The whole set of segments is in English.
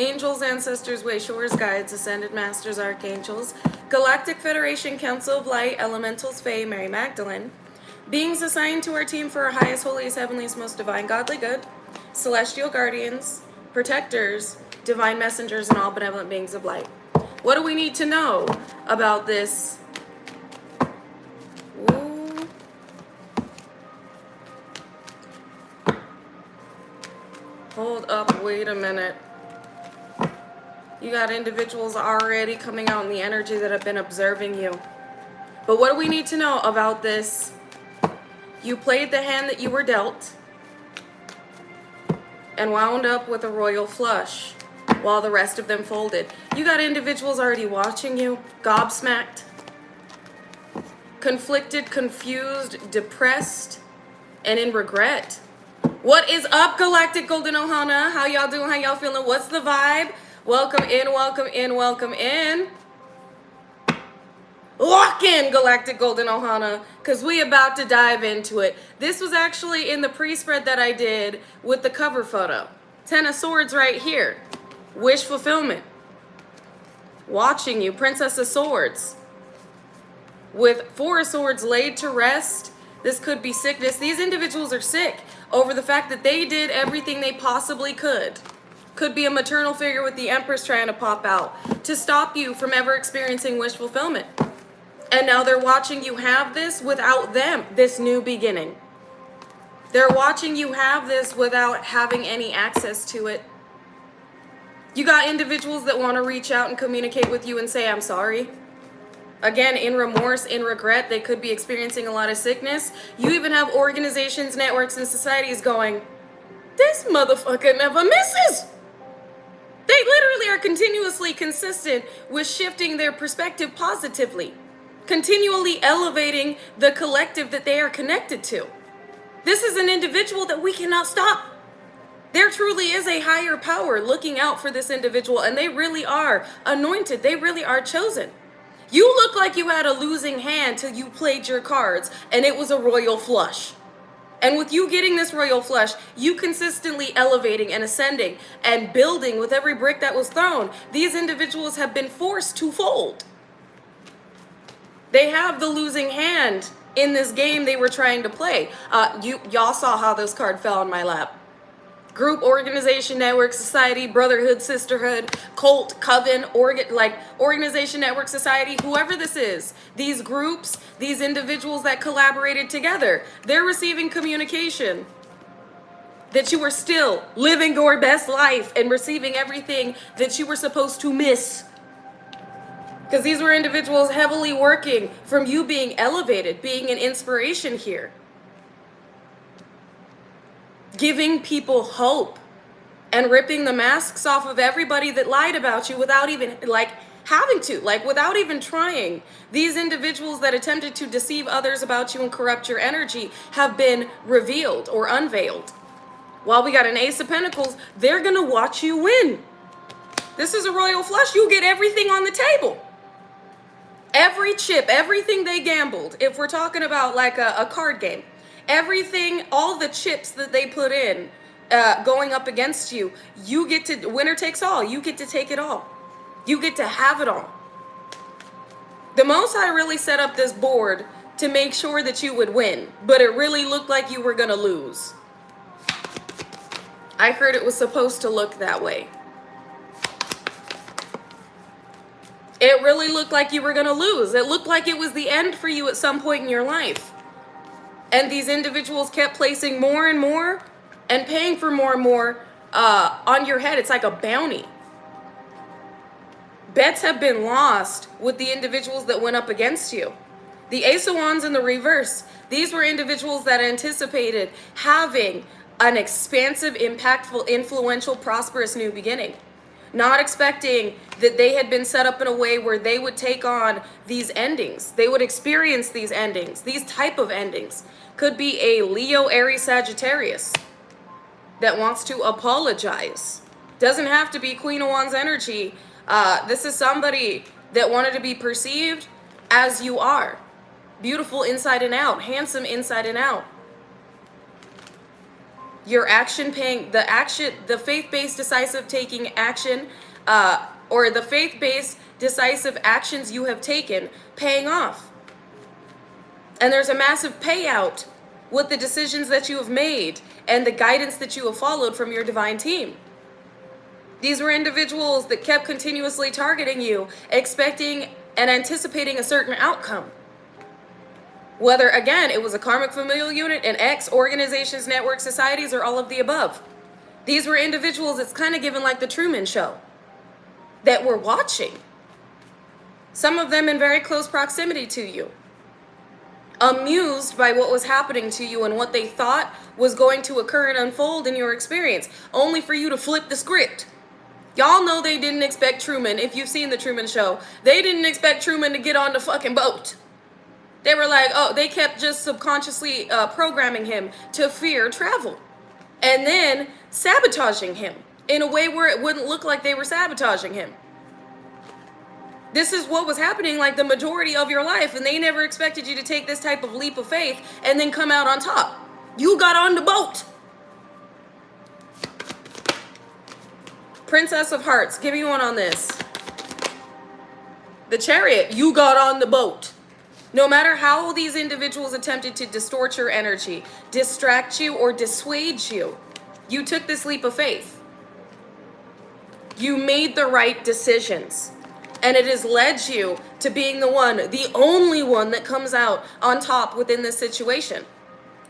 angels, ancestors, way shores, guides, ascended masters, archangels, Galactic Federation, Council of Light, elementals, Fae, Mary Magdalene, beings assigned to our team for our highest, holiest, heavenliest, most divine, godly good, celestial guardians, protectors, divine messengers, and all benevolent beings of light. What do we need to know about this? Ooh. Hold up, wait a minute. You got individuals already coming out in the energy that have been observing you. But what do we need to know about this? You played the hand that you were dealt and wound up with a royal flush while the rest of them folded. You got individuals already watching you, gobsmacked, conflicted, confused, depressed, and in regret. What is up, Galactic Golden Ohana? How y'all doing? How y'all feeling? What's the vibe? Welcome in, welcome in, welcome in. Lock in, Galactic Golden Ohana, because we about to dive into it. This was actually in the pre-spread that I did with the cover photo. 10 of Swords right here. Wish fulfillment. Watching you, Princess of Swords. With 4 of Swords laid to rest. This could be sickness. These individuals are sick over the fact that they did everything they possibly could. Could be a maternal figure with the Empress trying to pop out to stop you from ever experiencing wish fulfillment. And now they're watching you have this without them, this new beginning. They're watching you have this without having any access to it. You got individuals that want to reach out and communicate with you and say, I'm sorry. Again, in remorse, in regret, they could be experiencing a lot of sickness. You even have organizations, networks, and societies going, this motherfucker never misses. They literally are continuously consistent with shifting their perspective positively, continually elevating the collective that they are connected to. This is an individual that we cannot stop. There truly is a higher power looking out for this individual, and they really are anointed. They really are chosen. You look like you had a losing hand till you played your cards, and it was a royal flush. And with you getting this royal flush, you consistently elevating and ascending and building with every brick that was thrown, these individuals have been forced to fold. They have the losing hand in this game they were trying to play. Y'all saw how this card fell on my lap. Group, organization, network, society, brotherhood, sisterhood, cult, coven, organization, network, society, whoever this is, these groups, these individuals that collaborated together, they're receiving communication that you were still living your best life and receiving everything that you were supposed to miss. Because these were individuals heavily working from you being elevated, being an inspiration here. Giving people hope and ripping the masks off of everybody that lied about you without even having to, without even trying. These individuals that attempted to deceive others about you and corrupt your energy have been revealed or unveiled. While we got an Ace of Pentacles, they're gonna watch you win. This is a royal flush. You get everything on the table. Every chip, everything they gambled, if we're talking about like a card game, everything, all the chips that they put in going up against you, you get to, winner takes all. You get to take it all. You get to have it all. The Most High really set up this board to make sure that you would win, but it really looked like you were going to lose. I heard it was supposed to look that way. It really looked like you were going to lose. It looked like it was the end for you at some point in your life. And these individuals kept placing more and more and paying for more and more on your head. It's like a bounty. Bets have been lost with the individuals that went up against you. The Ace of Wands in the reverse. These were individuals that anticipated having an expansive, impactful, influential, prosperous new beginning. Not expecting that they had been set up in a way where they would take on these endings. They would experience these endings, these type of endings. Could be a Leo, Aries, Sagittarius that wants to apologize. Doesn't have to be Queen of Wands energy. This is somebody that wanted to be perceived as you are. Beautiful inside and out, handsome inside and out. Your action paying, the faith-based decisive taking action, or the faith-based decisive actions you have taken paying off. And there's a massive payout with the decisions that you have made and the guidance that you have followed from your divine team. These were individuals that kept continuously targeting you, expecting and anticipating a certain outcome. Whether, again, it was a karmic familial unit, an X, organizations, networks, societies, or all of the above. These were individuals, it's kind of given like the Truman Show, that were watching. Some of them in very close proximity to you. Amused by what was happening to you and what they thought was going to occur and unfold in your experience, only for you to flip the script. Y'all know they didn't expect Truman. If you've seen the Truman Show, they didn't expect Truman to get on the fucking boat. They were like, oh, they kept just subconsciously programming him to fear travel. And then sabotaging him in a way where it wouldn't look like they were sabotaging him. This is what was happening like the majority of your life, and they never expected you to take this type of leap of faith and then come out on top. You got on the boat. Princess of Hearts, give me one on this. The Chariot, you got on the boat. No matter how these individuals attempted to distort your energy, distract you, or dissuade you, you took this leap of faith. You made the right decisions. And it has led you to being the only one that comes out on top within this situation.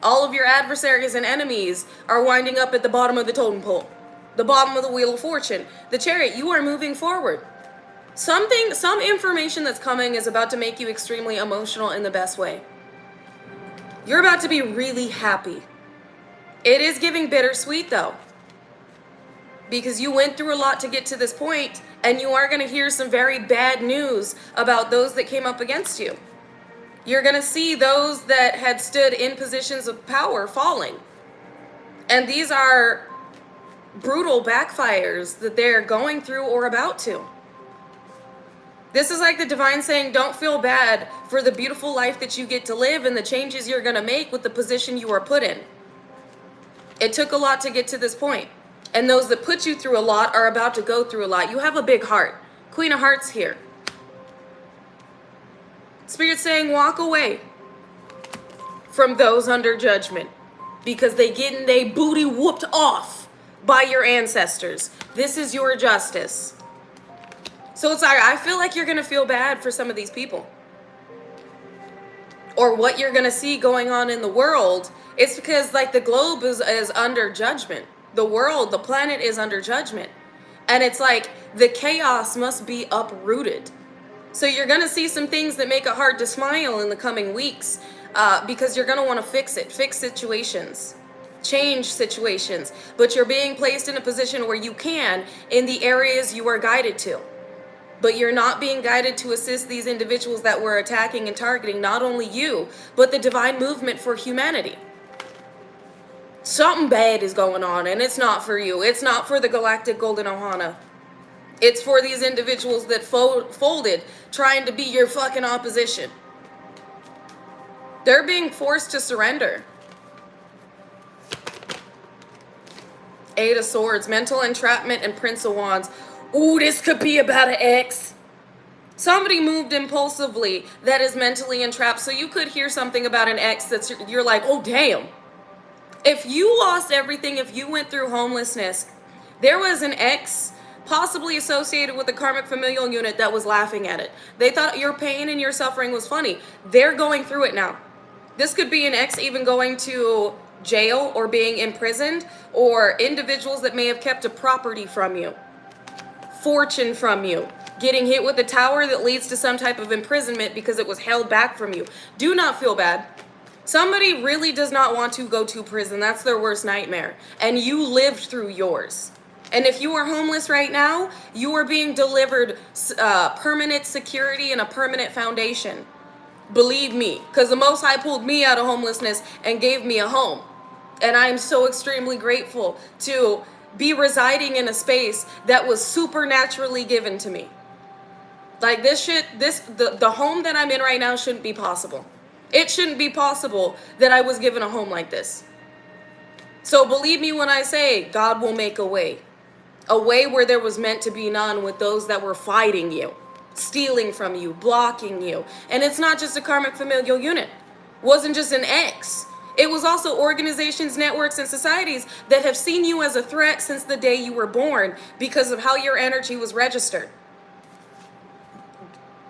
All of your adversaries and enemies are winding up at the bottom of the totem pole, the bottom of the Wheel of Fortune. The Chariot, you are moving forward. Some information that's coming is about to make you extremely emotional in the best way. You're about to be really happy. It is giving bittersweet though, because you went through a lot to get to this point, and you are going to hear some very bad news about those that came up against you. You're going to see those that had stood in positions of power falling. And these are brutal backfires that they're going through or about to. This is like the divine saying, don't feel bad for the beautiful life that you get to live and the changes you're going to make with the position you are put in. It took a lot to get to this point. And those that put you through a lot are about to go through a lot. You have a big heart. Queen of Hearts here. Spirit's saying walk away from those under judgment because they getting their booty whooped off by your ancestors. This is your justice. So it's like, I feel like you're going to feel bad for some of these people. Or what you're going to see going on in the world. It's because like the globe is under judgment. The world, the planet is under judgment. And it's like the chaos must be uprooted. So you're going to see some things that make it hard to smile in the coming weeks because you're going to want to fix situations, change situations. But you're being placed in a position where you can in the areas you are guided to. But you're not being guided to assist these individuals that were attacking and targeting not only you, but the divine movement for humanity. Something bad is going on, and it's not for you. It's not for the Galactic Golden Ohana. It's for these individuals that folded, trying to be your fucking opposition. They're being forced to surrender. Eight of Swords, mental entrapment, and Prince of Wands. Ooh, this could be about an ex. Somebody moved impulsively that is mentally entrapped. So you could hear something about an ex that's you're like, oh damn. If you lost everything, if you went through homelessness, there was an ex possibly associated with the karmic familial unit that was laughing at it. They thought your pain and your suffering was funny. They're going through it now. This could be an ex even going to jail or being imprisoned, or individuals that may have kept a property from you, fortune from you, getting hit with a tower that leads to some type of imprisonment because it was held back from you. Do not feel bad. Somebody really does not want to go to prison. That's their worst nightmare. And you lived through yours. And if you are homeless right now, you are being delivered permanent security and a permanent foundation. Believe me, because the Most High pulled me out of homelessness and gave me a home. And I am so extremely grateful to be residing in a space that was supernaturally given to me. Like the home that I'm in right now shouldn't be possible. It shouldn't be possible that I was given a home like this. So believe me when I say God will make a way where there was meant to be none with those that were fighting you, stealing from you, blocking you. And it's not just a karmic familial unit. It wasn't just an ex. It was also organizations, networks, and societies that have seen you as a threat since the day you were born because of how your energy was registered.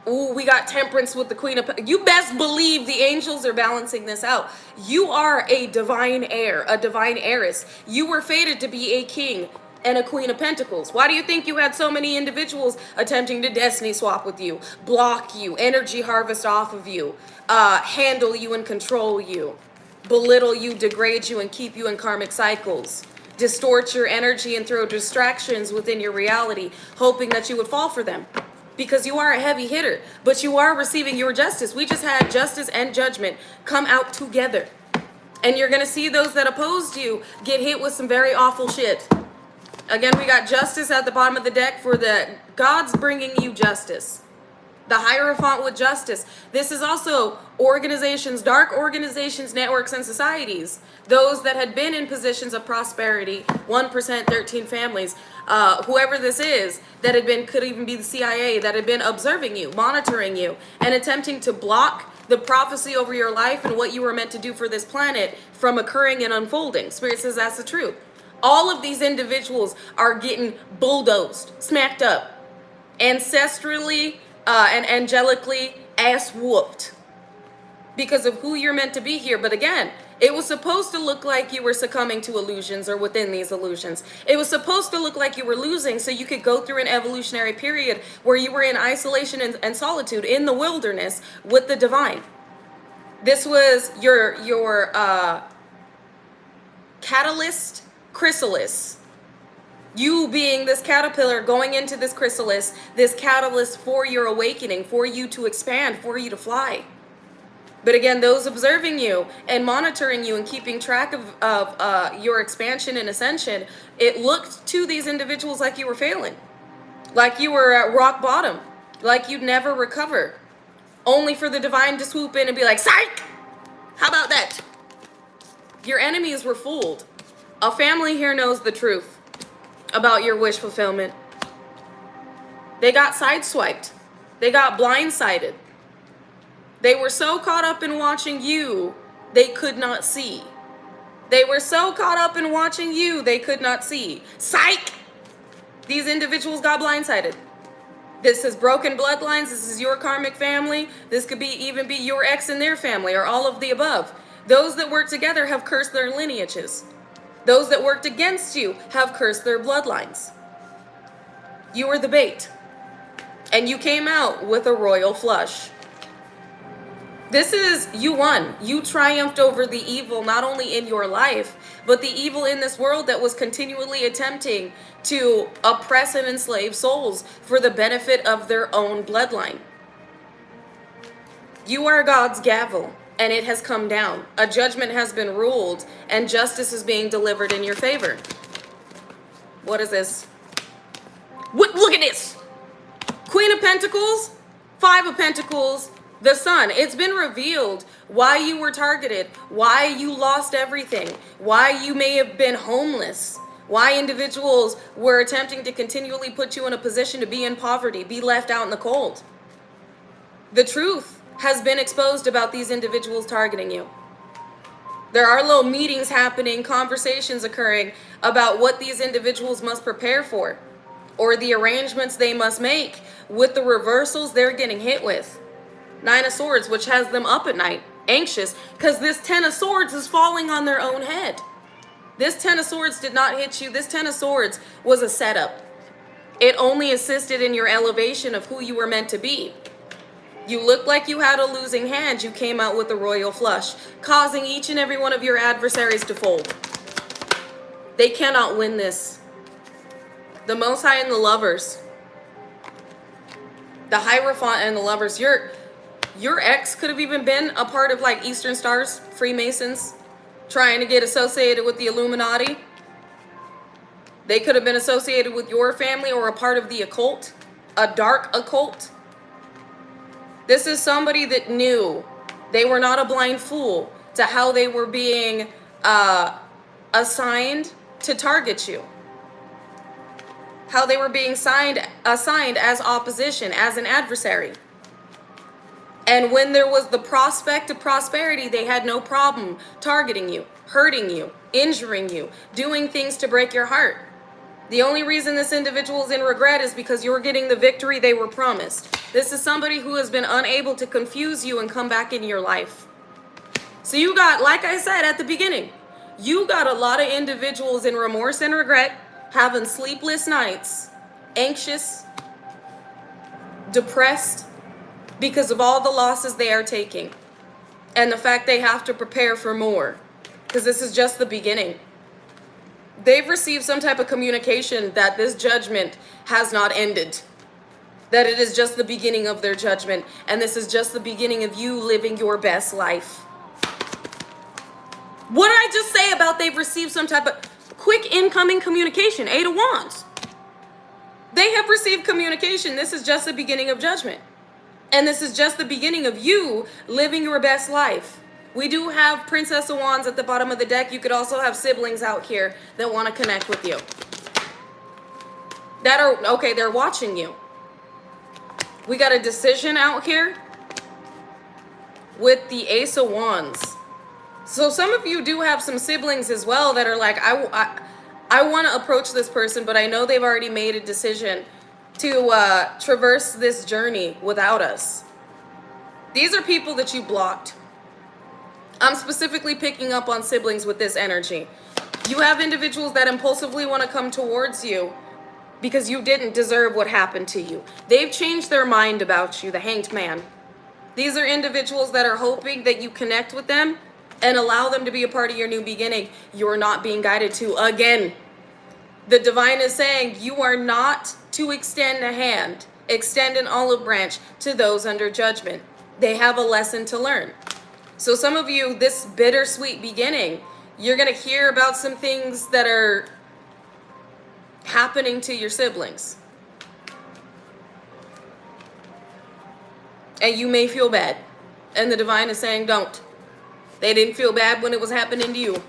Ooh, we got temperance with the Queen of... You best believe the angels are balancing this out. You are a divine heir, a divine heiress. You were fated to be a king and a Queen of Pentacles. Why do you think you had so many individuals attempting to destiny swap with you, block you, energy harvest off of you, handle you and control you, belittle you, degrade you, and keep you in karmic cycles, distort your energy and throw distractions within your reality, hoping that you would fall for them? Because you are a heavy hitter, but you are receiving your justice. We just had justice and judgment come out together. And you're going to see those that opposed you get hit with some very awful shit. Again, we got justice at the bottom of the deck for the God's bringing you justice. The Hierophant with justice. This is also organizations, dark organizations, networks, and societies. Those that had been in positions of prosperity, 1%, 13 families, whoever this is, that had been, could even be the CIA, that had been observing you, monitoring you, and attempting to block the prophecy over your life and what you were meant to do for this planet from occurring and unfolding. Spirit says that's the truth. All of these individuals are getting bulldozed, smacked up, ancestrally and angelically ass whooped because of who you're meant to be here. But again, it was supposed to look like you were succumbing to illusions or within these illusions. It was supposed to look like you were losing so you could go through an evolutionary period where you were in isolation and solitude in the wilderness with the divine. This was your catalyst chrysalis. You being this caterpillar going into this chrysalis, this catalyst for your awakening, for you to expand, for you to fly. But again, those observing you and monitoring you and keeping track of your expansion and ascension, it looked to these individuals like you were failing, like you were at rock bottom, like you'd never recover, only for the divine to swoop in and be like, psych! How about that? Your enemies were fooled. A family here knows the truth about your wish fulfillment. They got sideswiped. They got blindsided. They were so caught up in watching you, they could not see. They were so caught up in watching you, they could not see. Psych! These individuals got blindsided. This is broken bloodlines. This is your karmic family. This could even be your ex and their family, or all of the above. Those that work together have cursed their lineages. Those that worked against you have cursed their bloodlines. You were the bait. And you came out with a royal flush. This is, you won. You triumphed over the evil, not only in your life, but the evil in this world that was continually attempting to oppress and enslave souls for the benefit of their own bloodline. You are God's gavel, and it has come down. A judgment has been ruled, and justice is being delivered in your favor. What is this? Look at this. Queen of Pentacles, Five of Pentacles, the Sun. It's been revealed why you were targeted, why you lost everything, why you may have been homeless, why individuals were attempting to continually put you in a position to be in poverty, be left out in the cold. The truth has been exposed about these individuals targeting you. There are little meetings happening, conversations occurring about what these individuals must prepare for, or the arrangements they must make with the reversals they're getting hit with. Nine of Swords, which has them up at night, anxious, because this Ten of Swords is falling on their own head. This Ten of Swords did not hit you. This Ten of Swords was a setup. It only assisted in your elevation of who you were meant to be. You looked like you had a losing hand. You came out with a royal flush, causing each and every one of your adversaries to fold. They cannot win this. The Most High and the Lovers. The Hierophant and the Lovers. Your ex could have even been a part of like Eastern Stars, Freemasons, trying to get associated with the Illuminati. They could have been associated with your family or a part of the occult, a dark occult. This is somebody that knew they were not a blind fool to how they were being assigned to target you. How they were being assigned as opposition, as an adversary. And when there was the prospect of prosperity, they had no problem targeting you, hurting you, injuring you, doing things to break your heart. The only reason this individual is in regret is because you're getting the victory they were promised. This is somebody who has been unable to confuse you and come back into your life. So you got, like I said at the beginning, you got a lot of individuals in remorse and regret, having sleepless nights, anxious, depressed, because of all the losses they are taking. And the fact they have to prepare for more. Because this is just the beginning. They've received some type of communication that this judgment has not ended. That it is just the beginning of their judgment. And this is just the beginning of you living your best life. What did I just say about they've received some type of quick incoming communication? 8 of Wands. They have received communication. This is just the beginning of judgment. And this is just the beginning of you living your best life. We do have Princess of Wands at the bottom of the deck. You could also have siblings out here that want to connect with you. That are, okay, they're watching you. We got a decision out here with the Ace of Wands. So some of you do have some siblings as well that are like, I want to approach this person, but I know they've already made a decision to traverse this journey without us. These are people that you blocked. I'm specifically picking up on siblings with this energy. You have individuals that impulsively want to come towards you because you didn't deserve what happened to you. They've changed their mind about you, the Hanged Man. These are individuals that are hoping that you connect with them and allow them to be a part of your new beginning. You're not being guided to again. The divine is saying you are not to extend a hand, extend an olive branch to those under judgment. They have a lesson to learn. So some of you, this bittersweet beginning, you're going to hear about some things that are happening to your siblings. And you may feel bad. And the divine is saying don't. They didn't feel bad when it was happening to you.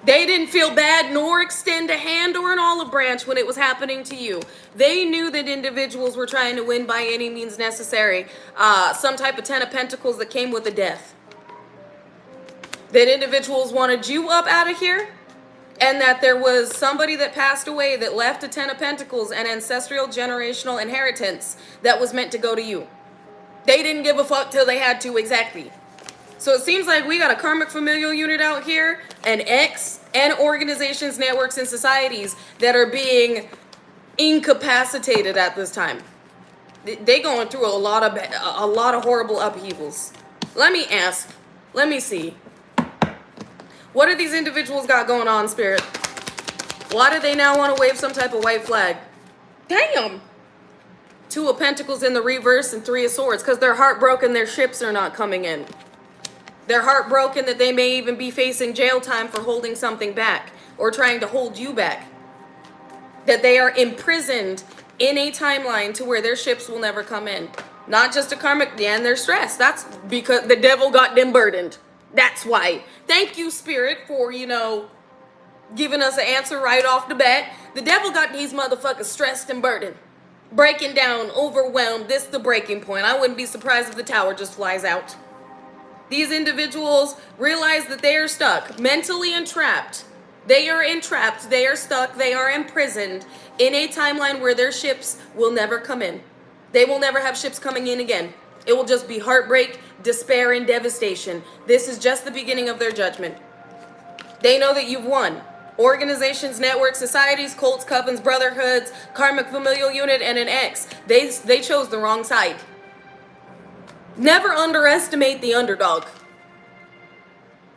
They didn't feel bad nor extend a hand or an olive branch when it was happening to you. They knew that individuals were trying to win by any means necessary. Some type of 10 of Pentacles that came with a death. That individuals wanted you up out of here. And that there was somebody that passed away that left a 10 of Pentacles, an ancestral generational inheritance that was meant to go to you. They didn't give a fuck till they had to, exactly. So it seems like we got a karmic familial unit out here, an ex, and organizations, networks, and societies that are being incapacitated at this time. They going through a lot of horrible upheavals. Let me ask. Let me see. What do these individuals got going on, Spirit? Why do they now want to wave some type of white flag? Damn. 2 of Pentacles in the reverse and 3 of Swords. Because they're heartbroken their ships are not coming in. They're heartbroken that they may even be facing jail time for holding something back or trying to hold you back. That they are imprisoned in a timeline to where their ships will never come in. Not just a karmic, and they're stressed. That's because the devil got them burdened. That's why. Thank you, Spirit, for, giving us an answer right off the bat. The devil got these motherfuckers stressed and burdened. Breaking down, overwhelmed. This is the breaking point. I wouldn't be surprised if the tower just flies out. These individuals realize that they are stuck, mentally entrapped. They are entrapped, they are stuck, they are imprisoned in a timeline where their ships will never come in. They will never have ships coming in again. It will just be heartbreak, despair, and devastation. This is just the beginning of their judgment. They know that you've won. Organizations, networks, societies, cults, covens, brotherhoods, karmic familial unit, and an ex. They chose the wrong side. Never underestimate the underdog.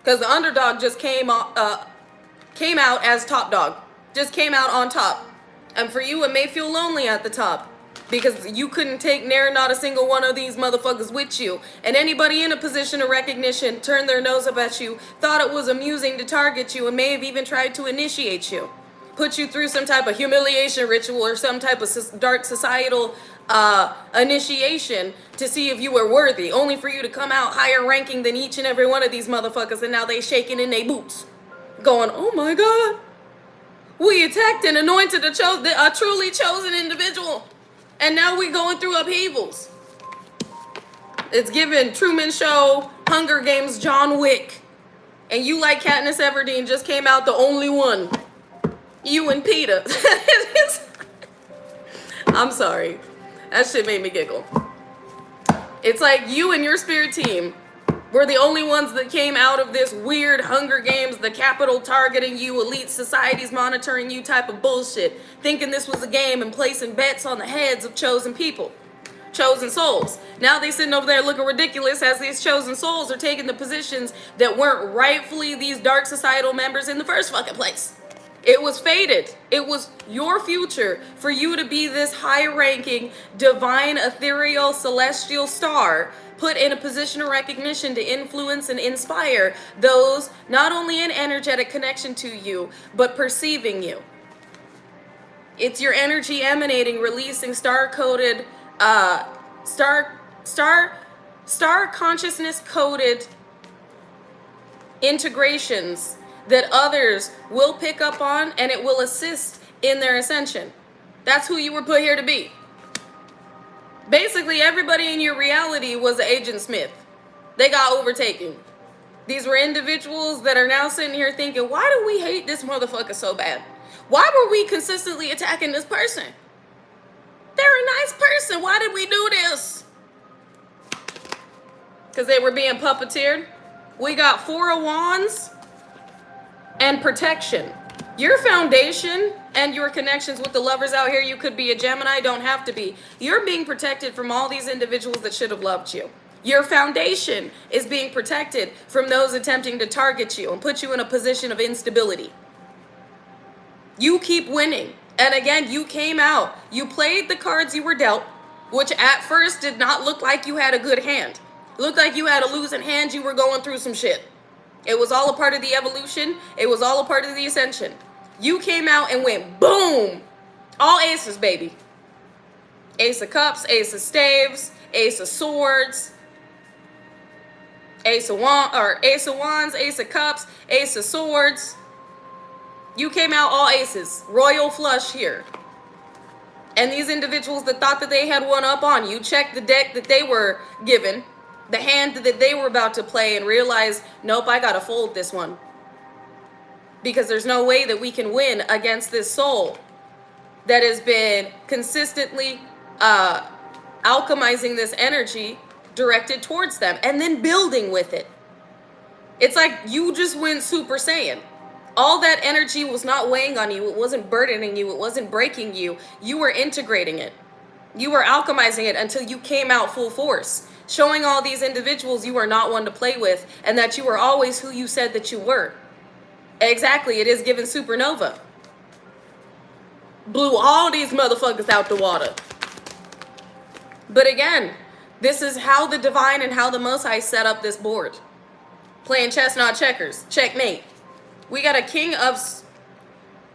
Because the underdog just came out as top dog. Just came out on top. And for you, it may feel lonely at the top. Because you couldn't take not a single one of these motherfuckers with you. And anybody in a position of recognition turned their nose up at you, thought it was amusing to target you, and may have even tried to initiate you. put you through some type of humiliation ritual or some type of dark societal initiation to see if you were worthy, only for you to come out higher ranking than each and every one of these motherfuckers, and now they shaking in their boots, going, oh my God, we attacked and anointed a truly chosen individual, and now we going through upheavals. It's given Truman Show, Hunger Games, John Wick, and you like Katniss Everdeen just came out the only one. You and Peeta. I'm sorry. That shit made me giggle. It's like you and your spirit team were the only ones that came out of this weird Hunger Games, the Capitol targeting you, elite societies monitoring you type of bullshit, thinking this was a game and placing bets on the heads of chosen people, chosen souls. Now they sitting over there looking ridiculous as these chosen souls are taking the positions that weren't rightfully these dark societal members in the first fucking place. It was fated. It was your future for you to be this high-ranking, divine, ethereal, celestial star put in a position of recognition to influence and inspire those not only in energetic connection to you, but perceiving you. It's your energy emanating, releasing star-coded, star consciousness-coded integrations that others will pick up on, and it will assist in their ascension. That's who you were put here to be. Basically, everybody in your reality was Agent Smith. They got overtaken. These were individuals that are now sitting here thinking, why do we hate this motherfucker so bad? Why were we consistently attacking this person? They're a nice person. Why did we do this? Because they were being puppeteered. We got Four of Wands and protection. Your foundation and your connections with the lovers out here, you could be a Gemini, don't have to be. You're being protected from all these individuals that should have loved you. Your foundation is being protected from those attempting to target you and put you in a position of instability. You keep winning. And again, you came out. You played the cards you were dealt, which at first did not look like you had a good hand. It looked like you had a losing hand. You were going through some shit. It was all a part of the evolution. It was all a part of the ascension. You came out and went boom. All aces, baby. Ace of Cups, Ace of Staves, Ace of Swords, Ace of Wands, Ace of Cups, Ace of Swords. You came out all aces. Royal flush here. And these individuals that thought that they had one up on you, checked the deck that they were given, the hand that they were about to play, and realized, nope, I gotta fold this one. Because there's no way that we can win against this soul that has been consistently alchemizing this energy directed towards them and then building with it. It's like you just went Super Saiyan. All that energy was not weighing on you. It wasn't burdening you. It wasn't breaking you. You were integrating it. You were alchemizing it until you came out full force, showing all these individuals you are not one to play with and that you were always who you said that you were. Exactly, it is given supernova. Blew all these motherfuckers out the water. But again, this is how the divine and how the Most High set up this board. Playing chess, not checkers. Checkmate. We got a King of...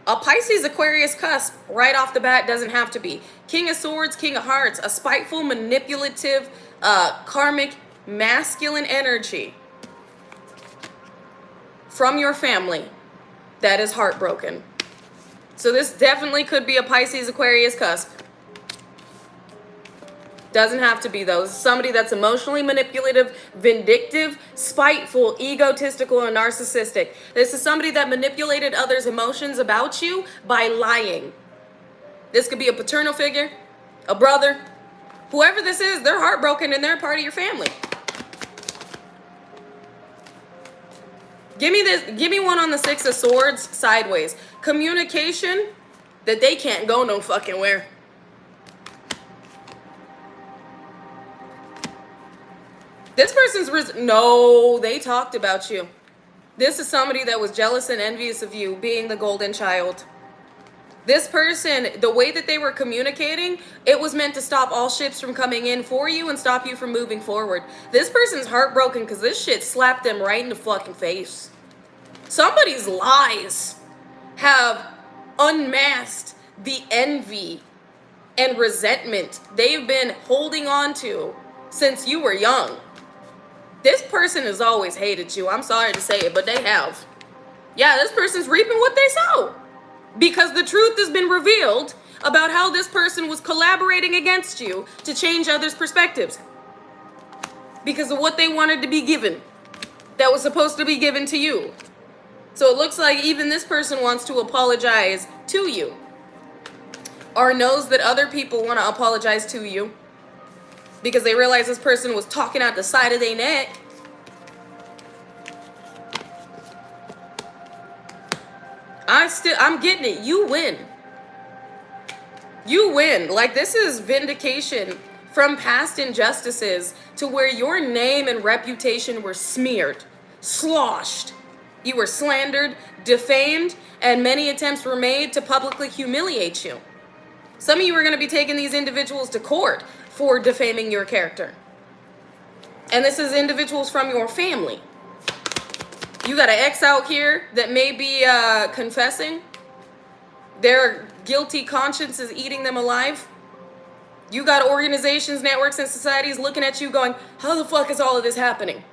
A Pisces Aquarius cusp right off the bat, doesn't have to be. King of Swords, King of Hearts. A spiteful, manipulative, karmic, masculine energy from your family that is heartbroken. So this definitely could be a Pisces Aquarius cusp. Doesn't have to be though. Somebody that's emotionally manipulative, vindictive, spiteful, egotistical, and narcissistic. This is somebody that manipulated others' emotions about you by lying. This could be a paternal figure, a brother. Whoever this is, they're heartbroken and they're part of your family. Give me one on the Six of Swords sideways. Communication that they can't go no fucking where. This person's no, they talked about you. This is somebody that was jealous and envious of you being the golden child. This person, the way that they were communicating, it was meant to stop all ships from coming in for you and stop you from moving forward. This person's heartbroken because this shit slapped them right in the fucking face. Somebody's lies have unmasked the envy and resentment they've been holding on to since you were young. This person has always hated you. I'm sorry to say it, but they have. Yeah, this person's reaping what they sow. Because the truth has been revealed about how this person was collaborating against you to change others' perspectives. Because of what they wanted to be given. That was supposed to be given to you. So it looks like even this person wants to apologize to you. Or knows that other people want to apologize to you. Because they realize this person was talking out the side of their neck. I'm getting it. You win. You win. Like, this is vindication from past injustices to where your name and reputation were smeared, sloshed. You were slandered, defamed, and many attempts were made to publicly humiliate you. Some of you are going to be taking these individuals to court for defaming your character. And this is individuals from your family. You got an ex out here that may be confessing. Their guilty conscience is eating them alive. You got organizations, networks, and societies looking at you going, how the fuck is all of this happening?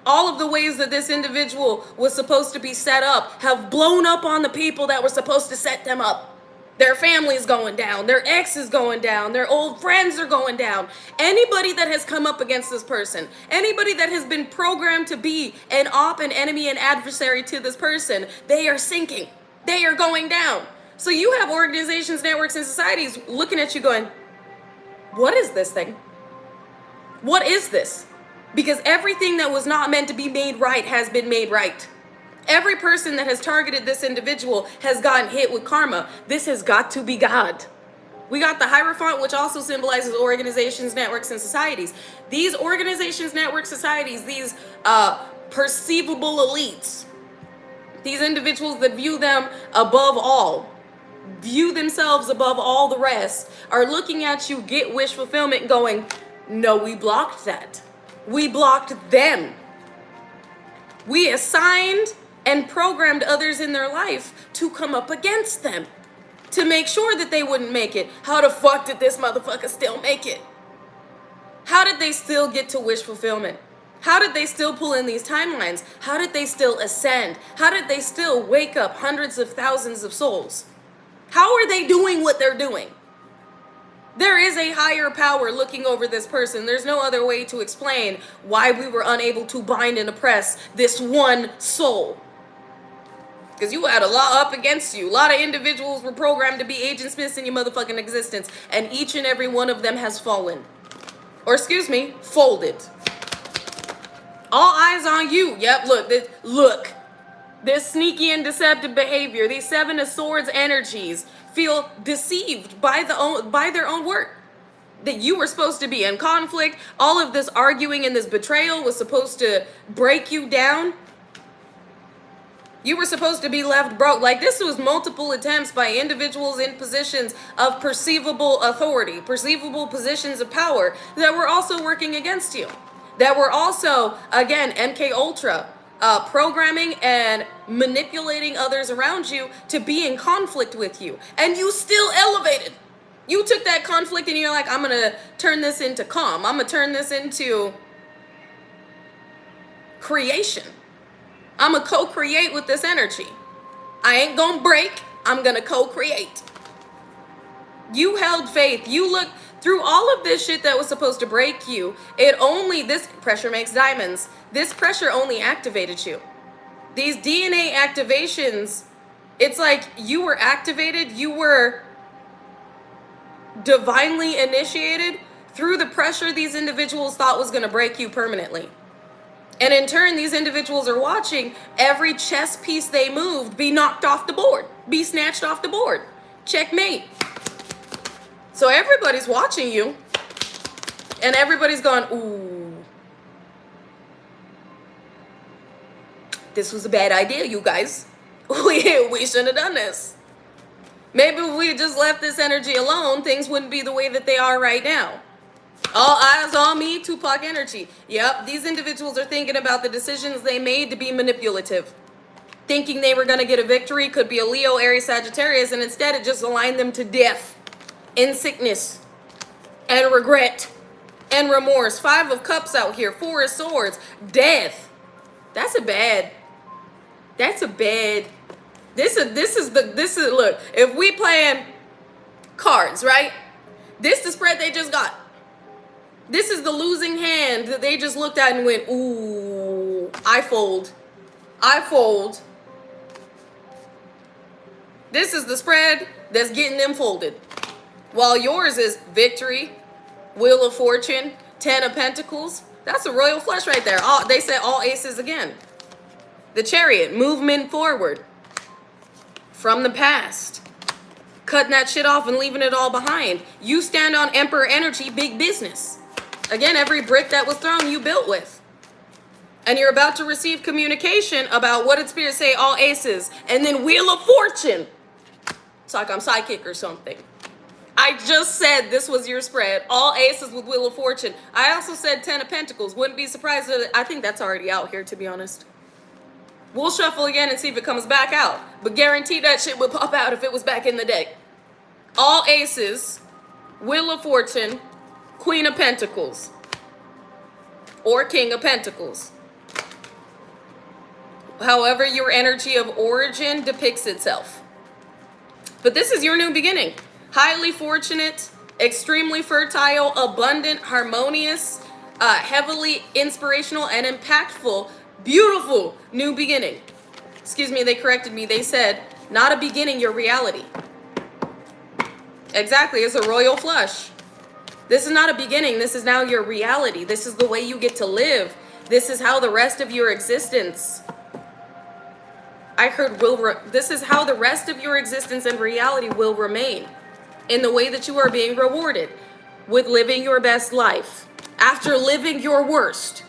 All of the ways that this individual was supposed to be set up have blown up on the people that were supposed to set them up. Their family's going down. Their ex is going down. Their old friends are going down. Anybody that has come up against this person, anybody that has been programmed to be an enemy, and adversary to this person, they are sinking. They are going down. So you have organizations, networks, and societies looking at you going, what is this thing? What is this? Because everything that was not meant to be made right has been made right. Every person that has targeted this individual has gotten hit with karma. This has got to be God. We got the Hierophant, which also symbolizes organizations, networks, and societies. These organizations, networks, societies, these perceivable elites, these individuals that view them above all, view themselves above all the rest, are looking at you get wish fulfillment and going, no, we blocked that. We blocked them. We assigned and programmed others in their life to come up against them, to make sure that they wouldn't make it. How the fuck did this motherfucker still make it? How did they still get to wish fulfillment? How did they still pull in these timelines? How did they still ascend? How did they still wake up hundreds of thousands of souls? How are they doing what they're doing? There is a higher power looking over this person. There's no other way to explain why we were unable to bind and oppress this one soul. Because you had a lot up against you. A lot of individuals were programmed to be Agent Smiths in your motherfucking existence. And each and every one of them has fallen. Or excuse me, folded. All eyes on you. Yep, look. This sneaky and deceptive behavior, these Seven of Swords energies, feel deceived by their own work. That you were supposed to be in conflict. All of this arguing and this betrayal was supposed to break you down. You were supposed to be left broke. Like, this was multiple attempts by individuals in positions of perceivable authority, perceivable positions of power that were also working against you. That were also, again, MK Ultra, programming and manipulating others around you to be in conflict with you. And you still elevated. You took that conflict and you're like, I'm going to turn this into calm. I'm going to turn this into creation. I'm going to co-create with this energy. I ain't going to break. I'm going to co-create. You held faith. You looked through all of this shit that was supposed to break you. This pressure makes diamonds. This pressure only activated you. These DNA activations, it's like you were activated. You were divinely initiated through the pressure these individuals thought was going to break you permanently. And in turn, these individuals are watching every chess piece they moved be knocked off the board, be snatched off the board. Checkmate. So everybody's watching you, and everybody's going, ooh, this was a bad idea, you guys. We shouldn't have done this. Maybe if we had just left this energy alone, things wouldn't be the way that they are right now. All eyes on me, Tupac energy. Yep, these individuals are thinking about the decisions they made to be manipulative. thinking they were going to get a victory. Could be a Leo, Aries, Sagittarius, and instead it just aligned them to death and sickness and regret and remorse. 5 of Cups out here, 4 of Swords, death. That's a bad. This is look, if we playing cards, right? This the spread they just got. This is the losing hand that they just looked at and went, ooh, I fold. This is the spread that's getting them folded. While yours is victory, Wheel of Fortune, 10 of Pentacles. That's a royal flush right there. They said all aces again. The Chariot, movement forward from the past. Cutting that shit off and leaving it all behind. You stand on Emperor energy, big business. Again, every brick that was thrown, you built with. And you're about to receive communication about what did Spirit say, all aces. And then Wheel of Fortune. It's like I'm psychic or something. I just said this was your spread. All aces with Wheel of Fortune. I also said 10 of Pentacles. Wouldn't be surprised that I think that's already out here, to be honest. We'll shuffle again and see if it comes back out. But guarantee that shit would pop out if it was back in the deck. All aces, Wheel of Fortune, Queen of Pentacles. Or King of Pentacles. However your energy of origin depicts itself. But this is your new beginning. Highly fortunate, extremely fertile, abundant, harmonious, heavily inspirational and impactful, beautiful new beginning. Excuse me, they corrected me. They said, not a beginning, your reality. Exactly, it's a royal flush. This is not a beginning. This is now your reality. This is the way you get to live. This is how the rest of your existence, this is how the rest of your existence and reality will remain. In the way that you are being rewarded with living your best life. After living your worst.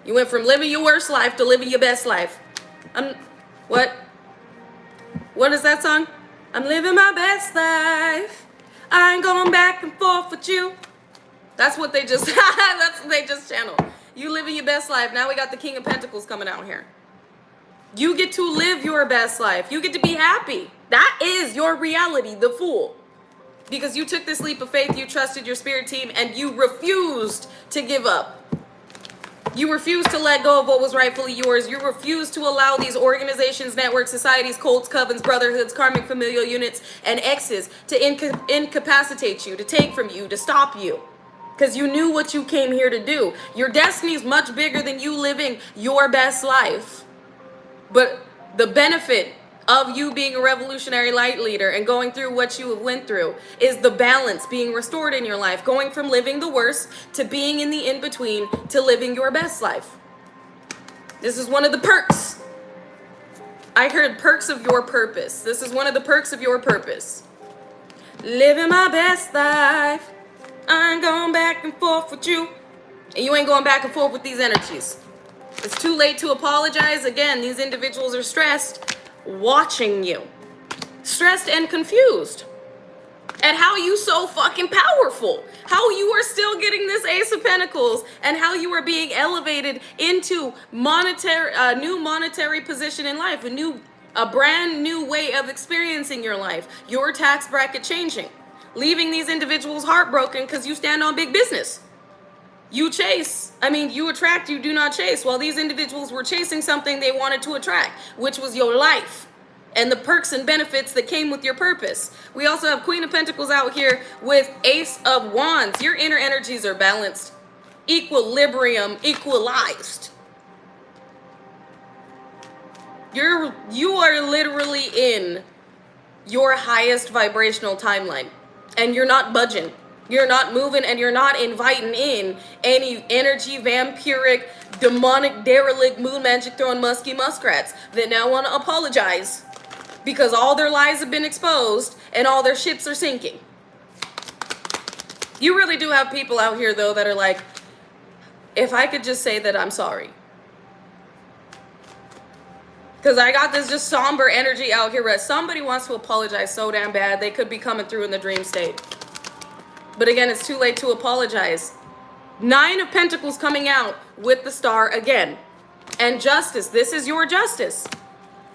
You went from living your worst life to living your best life. What is that song? I'm living my best life. I ain't going back and forth with you. That's what they just channeled. You living your best life. Now we got the King of Pentacles coming out here. You get to live your best life. You get to be happy. That is your reality, the Fool. Because you took this leap of faith, you trusted your spirit team, and you refused to give up. You refused to let go of what was rightfully yours. You refused to allow these organizations, networks, societies, cults, covens, brotherhoods, karmic familial units, and exes to incapacitate you, to take from you, to stop you. Because you knew what you came here to do. Your destiny is much bigger than you living your best life. But the benefit of you being a revolutionary light leader and going through what you have went through is the balance being restored in your life, going from living the worst to being in the in-between to living your best life. This is one of the perks. I heard perks of your purpose. This is one of the perks of your purpose. Living my best life. I ain't going back and forth with you. And you ain't going back and forth with these energies. It's too late to apologize. Again, these individuals are stressed. Watching you, stressed and confused at how you so fucking powerful, how you are still getting this Ace of Pentacles, and how you are being elevated into new monetary position in life, a brand new way of experiencing your life, your tax bracket changing, leaving these individuals heartbroken because you stand on big business. You attract, you do not chase. While these individuals were chasing something they wanted to attract, which was your life and the perks and benefits that came with your purpose. We also have Queen of Pentacles out here with Ace of Wands. Your inner energies are balanced, equilibrium, equalized. You are literally in your highest vibrational timeline, and you're not budging. You're not moving, and you're not inviting in any energy, vampiric, demonic, derelict, moon magic throwing musky muskrats that now want to apologize because all their lies have been exposed and all their ships are sinking. You really do have people out here, though, that are like, if I could just say that I'm sorry. Because I got this just somber energy out here where somebody wants to apologize so damn bad they could be coming through in the dream state. But again, it's too late to apologize. 9 of Pentacles coming out with the Star again. And justice. This is your justice.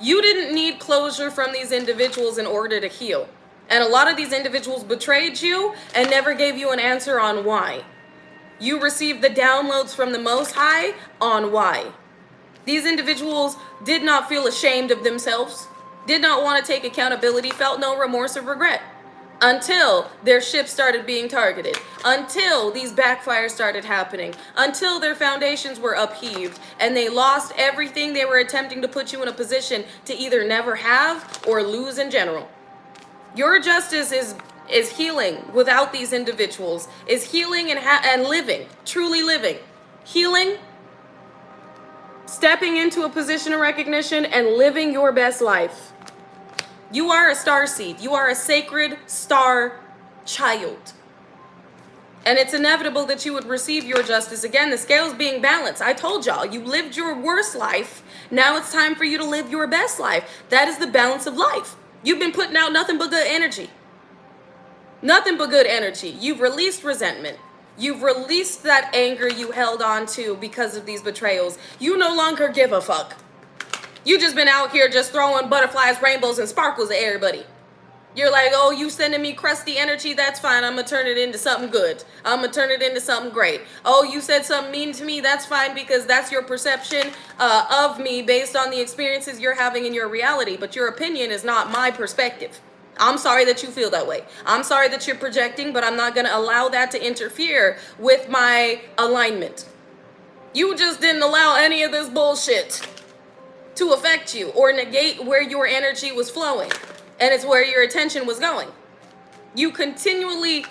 You didn't need closure from these individuals in order to heal. And a lot of these individuals betrayed you and never gave you an answer on why. You received the downloads from the Most High on why. These individuals did not feel ashamed of themselves, did not want to take accountability, felt no remorse or regret until their ship started being targeted, until these backfires started happening, until their foundations were upheaved and they lost everything they were attempting to put you in a position to either never have or lose in general. Your justice is healing without these individuals, is healing and living, truly living. Healing, stepping into a position of recognition and living your best life. You are a star seed. You are a sacred star child. And it's inevitable that you would receive your justice. Again, the scale's being balanced. I told y'all, you lived your worst life. Now it's time for you to live your best life. That is the balance of life. You've been putting out nothing but good energy. Nothing but good energy. You've released resentment. You've released that anger you held on to because of these betrayals. You no longer give a fuck. You just been out here just throwing butterflies, rainbows, and sparkles at everybody. You're like, oh, you sending me crusty energy? That's fine. I'm going to turn it into something good. I'm going to turn it into something great. Oh, you said something mean to me? That's fine because that's your perception of me based on the experiences you're having in your reality. But your opinion is not my perspective. I'm sorry that you feel that way. I'm sorry that you're projecting, but I'm not going to allow that to interfere with my alignment. You just didn't allow any of this bullshit to affect you or negate where your energy was flowing, and it's where your attention was going. You continually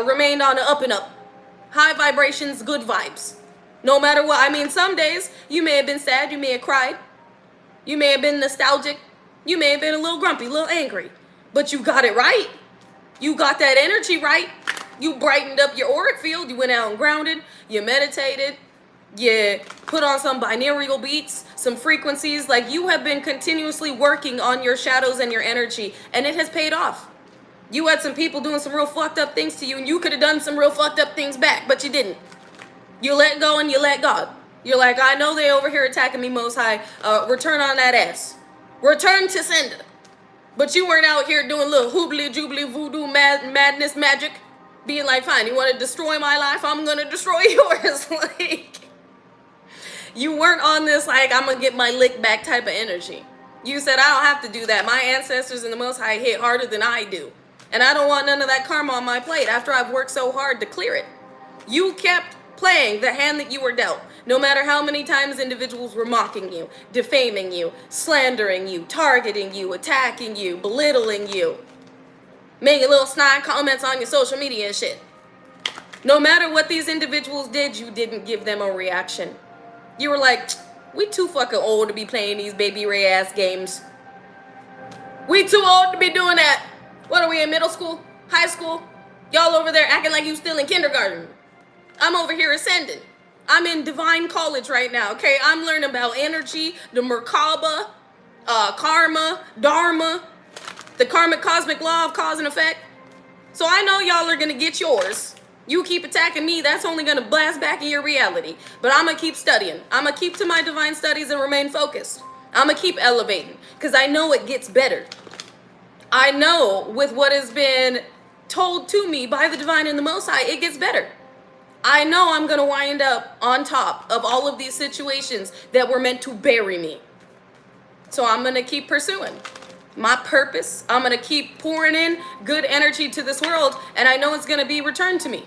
remained on the up and up, high vibrations, good vibes, no matter what. I mean, some days you may have been sad, you may have cried, you may have been nostalgic, you may have been a little grumpy, a little angry, but you got it right. You got that energy right. You brightened up your auric field. You went out and grounded, you meditated, you put on some binaural beats, some frequencies. Like, you have been continuously working on your shadows and your energy, and it has paid off. You had some people doing some real fucked up things to you, and you could have done some real fucked up things back, but you didn't. You let go and you let God. You're like, I know they over here attacking me, Most High. Return on that ass. Return to sender. But you weren't out here doing little hoobly jubilee voodoo madness magic, being like, fine, you want to destroy my life? I'm going to destroy yours. Like, you weren't on this, like, I'm going to get my lick back type of energy. You said, I don't have to do that. My ancestors and the Most High hit harder than I do. And I don't want none of that karma on my plate after I've worked so hard to clear it. You kept playing the hand that you were dealt. No matter how many times individuals were mocking you, defaming you, slandering you, targeting you, attacking you, belittling you, making little snide comments on your social media and shit. No matter what these individuals did, you didn't give them a reaction. You were like, we too fucking old to be playing these baby Ray ass games. We too old to be doing that. What are we in middle school? High school? Y'all over there acting like you still in kindergarten. I'm over here ascending. I'm in divine college right now, okay? I'm learning about energy, the Merkaba, karma, dharma, the karmic cosmic law of cause and effect. So I know y'all are gonna get yours. You keep attacking me, that's only gonna blast back in your reality. But I'm gonna keep studying. I'm gonna keep to my divine studies and remain focused. I'm gonna keep elevating, because I know it gets better. I know with what has been told to me by the divine and the Most High, it gets better. I know I'm gonna wind up on top of all of these situations that were meant to bury me. So I'm gonna keep pursuing my purpose. I'm gonna keep pouring in good energy to this world, and I know it's gonna be returned to me.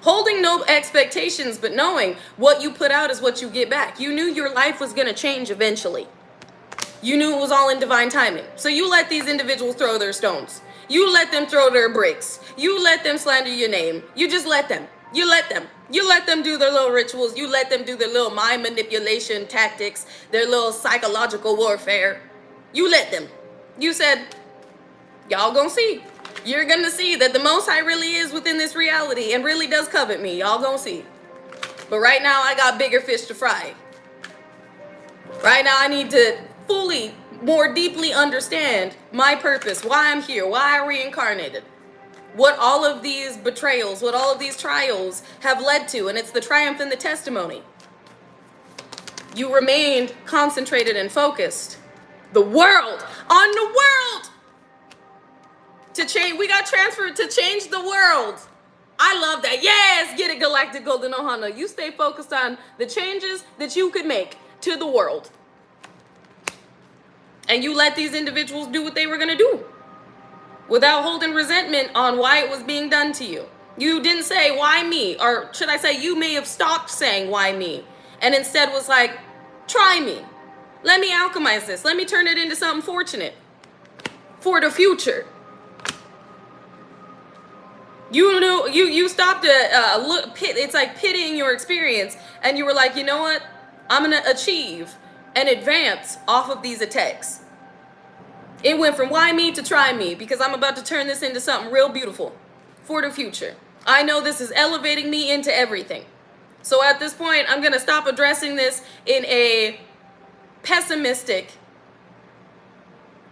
Holding no expectations, but knowing what you put out is what you get back. You knew your life was gonna change eventually. You knew it was all in divine timing. So you let these individuals throw their stones. You let them throw their bricks. You let them slander your name. You just let them. You let them. You let them do their little rituals. You let them do their little mind manipulation tactics, their little psychological warfare. You let them. You said, y'all gonna see. You're gonna see that the Most High really is within this reality and really does covet me. Y'all gonna see. But right now, I got bigger fish to fry. Right now, I need to fully, more deeply understand my purpose, why I'm here, why I reincarnated, what all of these betrayals, what all of these trials have led to, and it's the triumph and the testimony. You remained concentrated and focused. The world, on the world, to change. We got transferred to change the world. I love that. Yes, get it, Galactic Golden Ohana. You stay focused on the changes that you could make to the world. And you let these individuals do what they were going to do without holding resentment on why it was being done to you. You didn't say, why me? Or should I say, you may have stopped saying, why me? And instead was like, try me. Let me alchemize this. Let me turn it into something fortunate for the future. You knew, you stopped to look, it's like pitting your experience, and you were like, you know what? I'm going to achieve and advance off of these attacks. It went from why me to try me, because I'm about to turn this into something real beautiful for the future. I know this is elevating me into everything. So at this point, I'm going to stop addressing this in a pessimistic.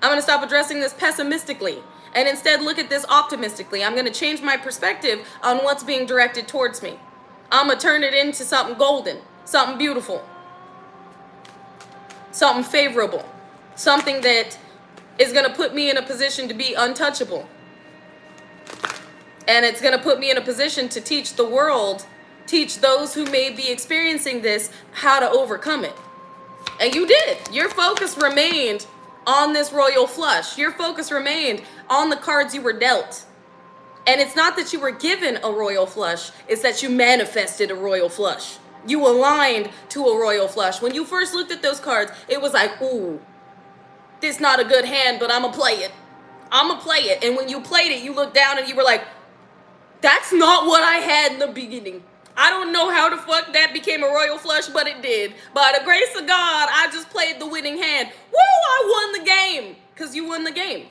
I'm going to stop addressing this pessimistically and instead look at this optimistically. I'm going to change my perspective on what's being directed towards me. I'm going to turn it into something golden, something beautiful, something favorable, something that is going to put me in a position to be untouchable. And it's going to put me in a position to teach the world, teach those who may be experiencing this, how to overcome it. And you did. Your focus remained on this royal flush. Your focus remained on the cards you were dealt. And it's not that you were given a royal flush, it's that you manifested a royal flush. You aligned to a royal flush. When you first looked at those cards, it was like, ooh, this not a good hand, but I'm gonna play it. I'm gonna play it. And when you played it, you looked down and you were like, that's not what I had in the beginning. I don't know how the fuck that became a royal flush, but it did. By the grace of God, I just played the winning hand. Woo, I won the game. Because you won the game.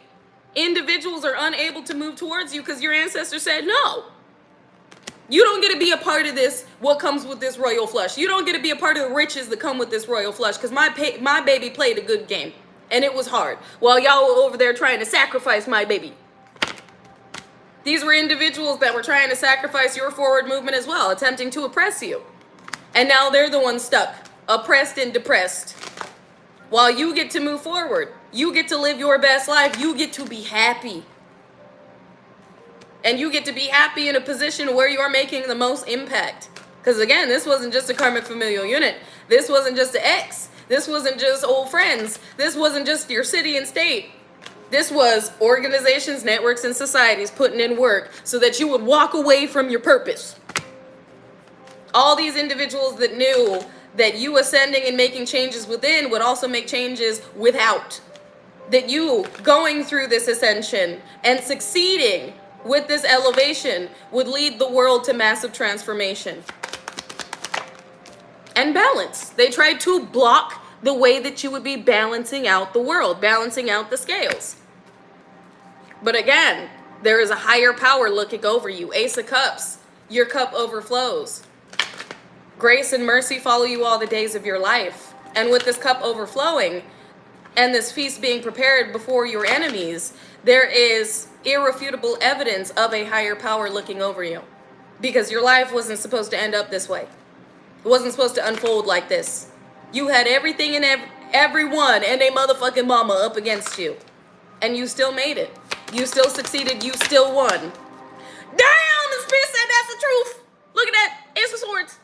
Individuals are unable to move towards you because your ancestors said no. You don't get to be a part of this, what comes with this royal flush. You don't get to be a part of the riches that come with this royal flush, because my baby played a good game. And it was hard. While y'all were over there trying to sacrifice my baby. These were individuals that were trying to sacrifice your forward movement as well, attempting to oppress you. And now they're the ones stuck, oppressed and depressed. While you get to move forward, you get to live your best life, you get to be happy. And you get to be happy in a position where you are making the most impact. Because again, this wasn't just a karmic familial unit. This wasn't just an ex. This wasn't just old friends. This wasn't just your city and state. This was organizations, networks, and societies putting in work so that you would walk away from your purpose. All these individuals that knew that you ascending and making changes within would also make changes without. That you going through this ascension and succeeding with this elevation would lead the world to massive transformation. And balance. They tried to block the way that you would be balancing out the world, balancing out the scales. But again, there is a higher power looking over you. Ace of Cups, your cup overflows. Grace and mercy follow you all the days of your life. And with this cup overflowing and this feast being prepared before your enemies, there is irrefutable evidence of a higher power looking over you. Because your life wasn't supposed to end up this way. It wasn't supposed to unfold like this. You had everything and everyone and a motherfucking mama up against you. And you still made it. You still succeeded. You still won. Damn, the Spirit said that's the truth. Look at that. Ace of Swords.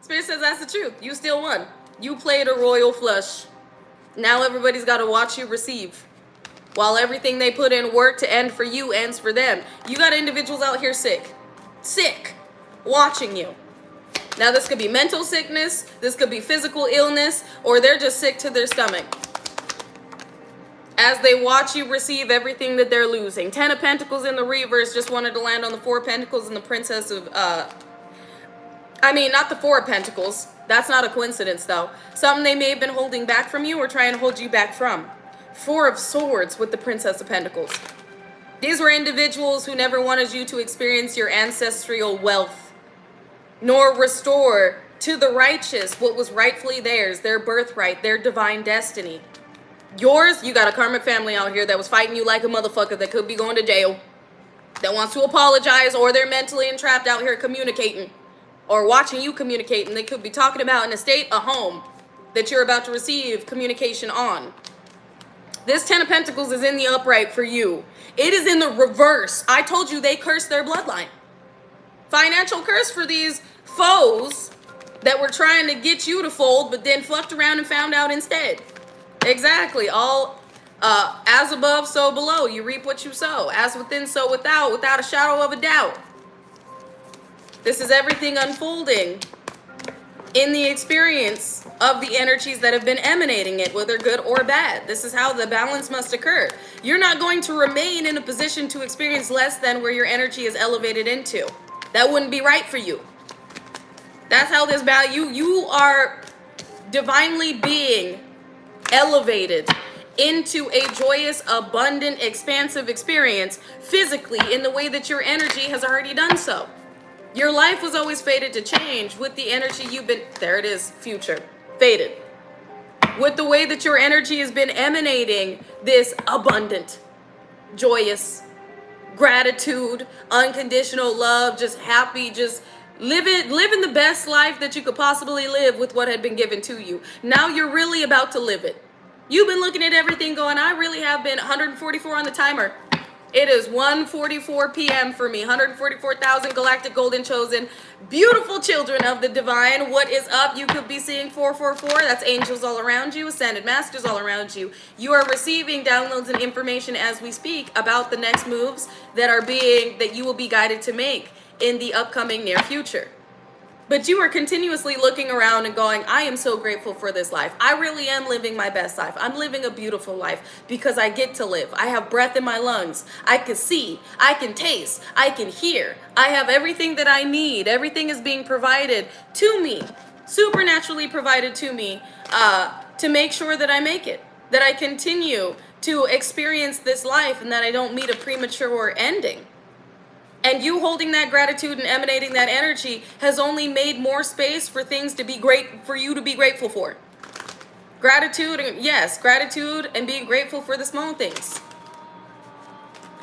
Spirit says that's the truth. You still won. You played a royal flush. Now everybody's got to watch you receive. While everything they put in work to end for you ends for them. You got individuals out here sick. Sick. Watching you. Now this could be mental sickness, this could be physical illness, or they're just sick to their stomach. As they watch you receive everything that they're losing. 10 of Pentacles in the reverse, just wanted to land on the 4 of Pentacles and the Princess of, not the 4 of Pentacles. That's not a coincidence though. Something they may have been holding back from you or trying to hold you back from. 4 of Swords with the Princess of Pentacles. These were individuals who never wanted you to experience your ancestral wealth. Nor restore to the righteous what was rightfully theirs, their birthright, their divine destiny. Yours, you got a karmic family out here that was fighting you like a motherfucker that could be going to jail, that wants to apologize, or they're mentally entrapped out here communicating, or watching you communicate, and they could be talking about an estate, a home, that you're about to receive communication on. This 10 of Pentacles is in the upright for you. It is in the reverse. I told you they cursed their bloodline. Financial curse for these foes that were trying to get you to fold, but then fucked around and found out instead. Exactly. All as above, so below. You reap what you sow. As within, so without a shadow of a doubt. This is everything unfolding in the experience of the energies that have been emanating it, whether good or bad. This is how the balance must occur. You're not going to remain in a position to experience less than where your energy is elevated into. That wouldn't be right for you. That's how this you are divinely being elevated into a joyous, abundant, expansive experience physically in the way that your energy has already done so. Your life was always fated to change with the energy you've been, there it is, future, fated. With the way that your energy has been emanating this abundant, joyous, gratitude, unconditional love, just happy, just living the best life that you could possibly live with what had been given to you. Now you're really about to live it. You've been looking at everything going, I really have been 144 on the timer. It is 1:44 p.m. for me. 144,000 galactic golden chosen, beautiful children of the divine. What is up? You could be seeing 444. That's angels all around you, ascended masters all around you. You are receiving downloads and information as we speak about the next moves that you will be guided to make in the upcoming near future. But you are continuously looking around and going, I am so grateful for this life. I really am living my best life. I'm living a beautiful life because I get to live. I have breath in my lungs. I can see. I can taste. I can hear. I have everything that I need. Everything is being provided to me, supernaturally provided to me, to make sure that I make it, that I continue to experience this life and that I don't meet a premature ending. And you holding that gratitude and emanating that energy has only made more space for things to be great, for you to be grateful for. Gratitude, yes, gratitude and being grateful for the small things.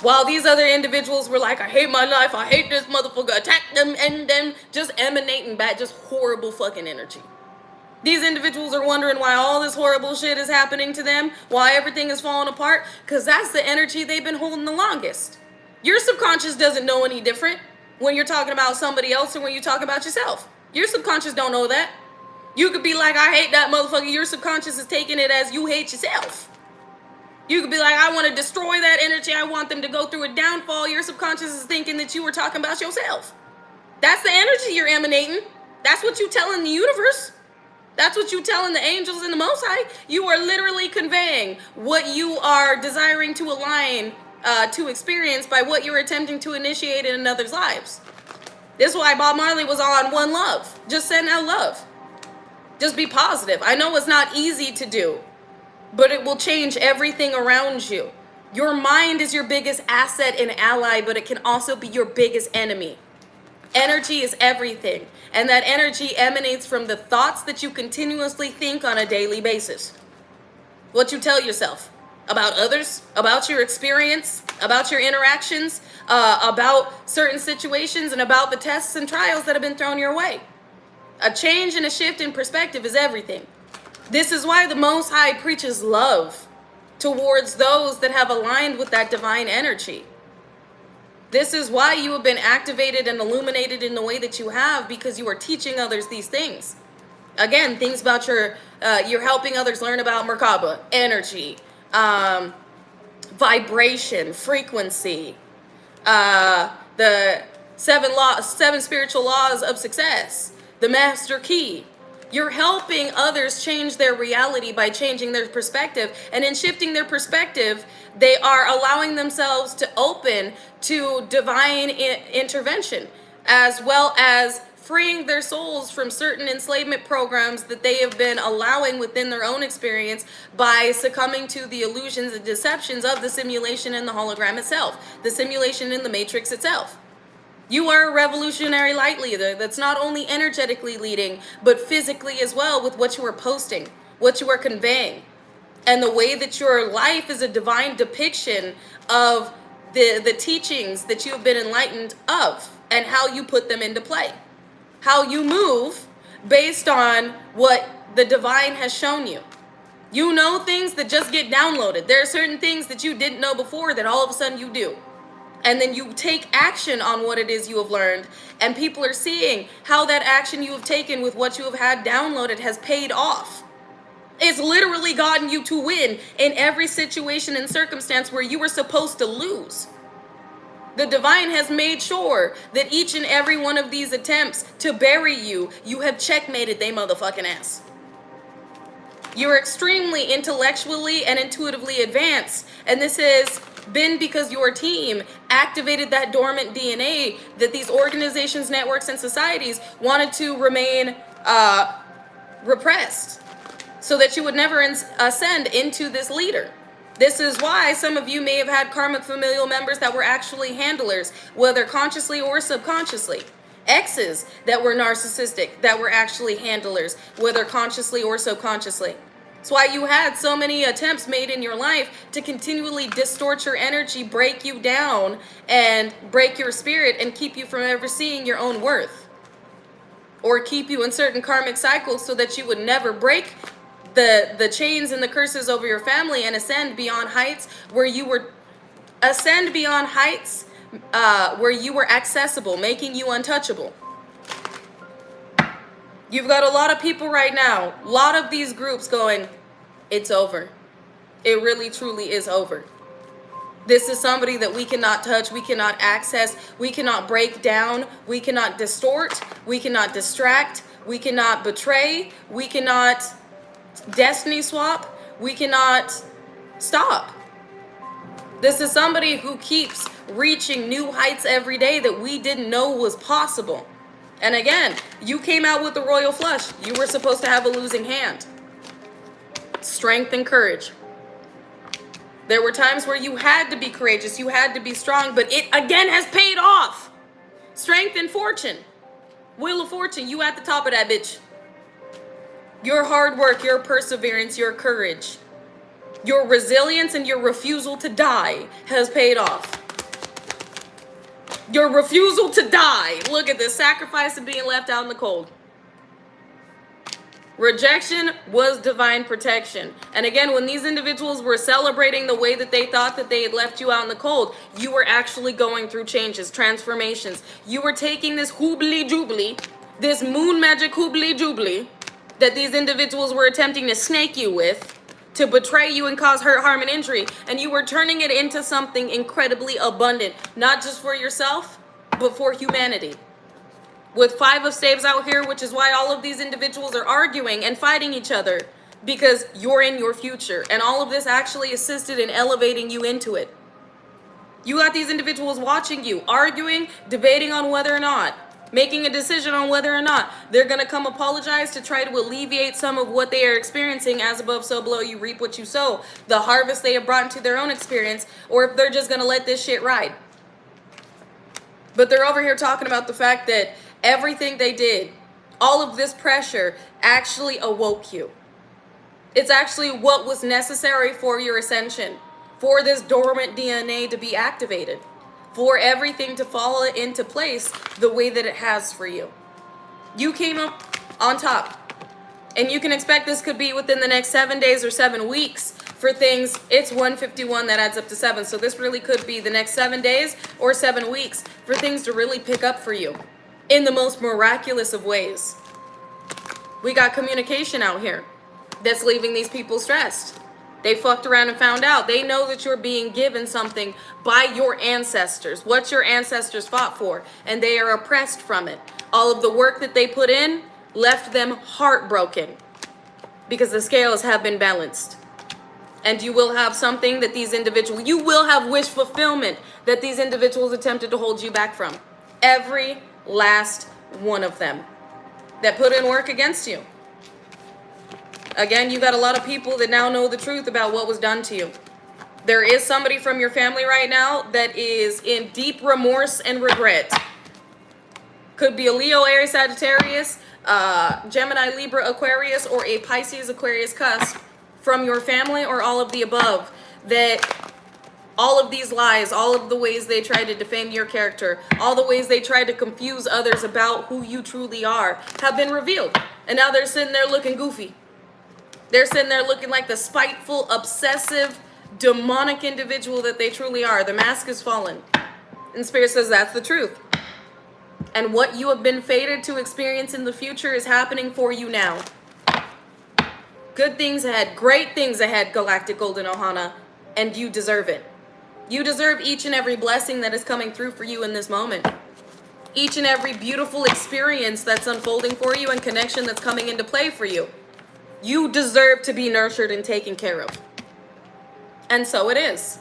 While these other individuals were like, I hate my life, I hate this motherfucker, attack them, and them, just emanating back, just horrible fucking energy. These individuals are wondering why all this horrible shit is happening to them, why everything is falling apart, because that's the energy they've been holding the longest. Your subconscious doesn't know any different when you're talking about somebody else or when you talk about yourself. Your subconscious don't know that. You could be like, I hate that motherfucker. Your subconscious is taking it as you hate yourself. You could be like, I want to destroy that energy. I want them to go through a downfall. Your subconscious is thinking that you were talking about yourself. That's the energy you're emanating. That's what you telling the universe. That's what you telling the angels and the Most High. You are literally conveying what you are desiring to align to experience by what you're attempting to initiate in another's lives. This is why Bob Marley was on One Love. Just send out love. Just be positive. I know it's not easy to do, but it will change everything around you. Your mind is your biggest asset and ally, but it can also be your biggest enemy. Energy is everything, and that energy emanates from the thoughts that you continuously think on a daily basis. What you tell yourself about others, about your experience, about your interactions, about certain situations, and about the tests and trials that have been thrown your way. A change and a shift in perspective is everything. This is why the Most High preaches love towards those that have aligned with that divine energy. This is why you have been activated and illuminated in the way that you have, because you are teaching others these things. Again, things about you're helping others learn about Merkaba, energy, vibration, frequency, the seven spiritual laws of success, the master key. You're helping others change their reality by changing their perspective. And in shifting their perspective, they are allowing themselves to open to divine intervention, as well as freeing their souls from certain enslavement programs that they have been allowing within their own experience by succumbing to the illusions and deceptions of the simulation and the hologram itself, the simulation in the matrix itself. You are a revolutionary light leader that's not only energetically leading, but physically as well, with what you are posting, what you are conveying, and the way that your life is a divine depiction of the teachings that you have been enlightened of, and how you put them into play. How you move based on what the divine has shown you. You know things that just get downloaded. There are certain things that you didn't know before that all of a sudden you do. And then you take action on what it is you have learned, and people are seeing how that action you have taken with what you have had downloaded has paid off. It's literally gotten you to win in every situation and circumstance where you were supposed to lose. The divine has made sure that each and every one of these attempts to bury you, you have checkmated they motherfucking ass. You're extremely intellectually and intuitively advanced, and this has been because your team activated that dormant DNA that these organizations, networks, and societies wanted to remain repressed, so that you would never ascend into this leader. This is why some of you may have had karmic familial members that were actually handlers, whether consciously or subconsciously. Exes that were narcissistic, that were actually handlers, whether consciously or subconsciously. That's why you had so many attempts made in your life to continually distort your energy, break you down, and break your spirit, and keep you from ever seeing your own worth. Or keep you in certain karmic cycles so that you would never break the chains and the curses over your family and ascend beyond heights where you were where you were accessible, making you untouchable. You've got a lot of people right now, a lot of these groups going, it's over. It really truly is over. This is somebody that we cannot touch, we cannot access, we cannot break down, we cannot distort, we cannot distract, we cannot betray, we cannot destiny swap, we cannot stop. This is somebody who keeps reaching new heights every day that we didn't know was possible. And again, you came out with the royal flush. You were supposed to have a losing hand. Strength and courage. There were times where you had to be courageous, you had to be strong, but it again has paid off. Strength and fortune. Wheel of Fortune, you at the top of that bitch. Your hard work, your perseverance, your courage, your resilience, and your refusal to die has paid off. Your refusal to die. Look at this, sacrifice and being left out in the cold. Rejection was divine protection. And again, when these individuals were celebrating the way that they thought that they had left you out in the cold, you were actually going through changes, transformations. You were taking this hoobly jubilee, this moon magic hoobly jubilee that these individuals were attempting to snake you with, to betray you and cause hurt, harm, and injury, and you were turning it into something incredibly abundant, not just for yourself, but for humanity. With 5 of Staves out here, which is why all of these individuals are arguing and fighting each other, because you're in your future, and all of this actually assisted in elevating you into it. You got these individuals watching you, arguing, debating on whether or not, making a decision on whether or not they're going to come apologize to try to alleviate some of what they are experiencing. As above, so below, you reap what you sow. The harvest they have brought into their own experience, or if they're just going to let this shit ride. But they're over here talking about the fact that everything they did, all of this pressure actually awoke you. It's actually what was necessary for your ascension, for this dormant DNA to be activated, for everything to fall into place the way that it has for you. You came up on top. And you can expect this could be within the next 7 days or 7 weeks for things. It's 151 that adds up to 7. So this really could be the next 7 days or 7 weeks for things to really pick up for you in the most miraculous of ways. We got communication out here that's leaving these people stressed. They fucked around and found out. They know that you're being given something by your ancestors, what your ancestors fought for, and they are oppressed from it. All of the work that they put in left them heartbroken because the scales have been balanced. And you will have something that these individuals, you will have wish fulfillment that these individuals attempted to hold you back from. Every last one of them that put in work against you. Again, you got a lot of people that now know the truth about what was done to you. There is somebody from your family right now that is in deep remorse and regret. Could be a Leo, Aries, Sagittarius, Gemini, Libra, Aquarius, or a Pisces, Aquarius cusp from your family, or all of the above. That all of these lies, all of the ways they tried to defame your character, all the ways they tried to confuse others about who you truly are, have been revealed. And now they're sitting there looking goofy. They're sitting there looking like the spiteful, obsessive, demonic individual that they truly are. The mask is fallen. And Spirit says that's the truth. And what you have been fated to experience in the future is happening for you now. Good things ahead, great things ahead, Galactic Golden Ohana, and you deserve it. You deserve each and every blessing that is coming through for you in this moment. Each and every beautiful experience that's unfolding for you and connection that's coming into play for you. You deserve to be nurtured and taken care of. And so it is.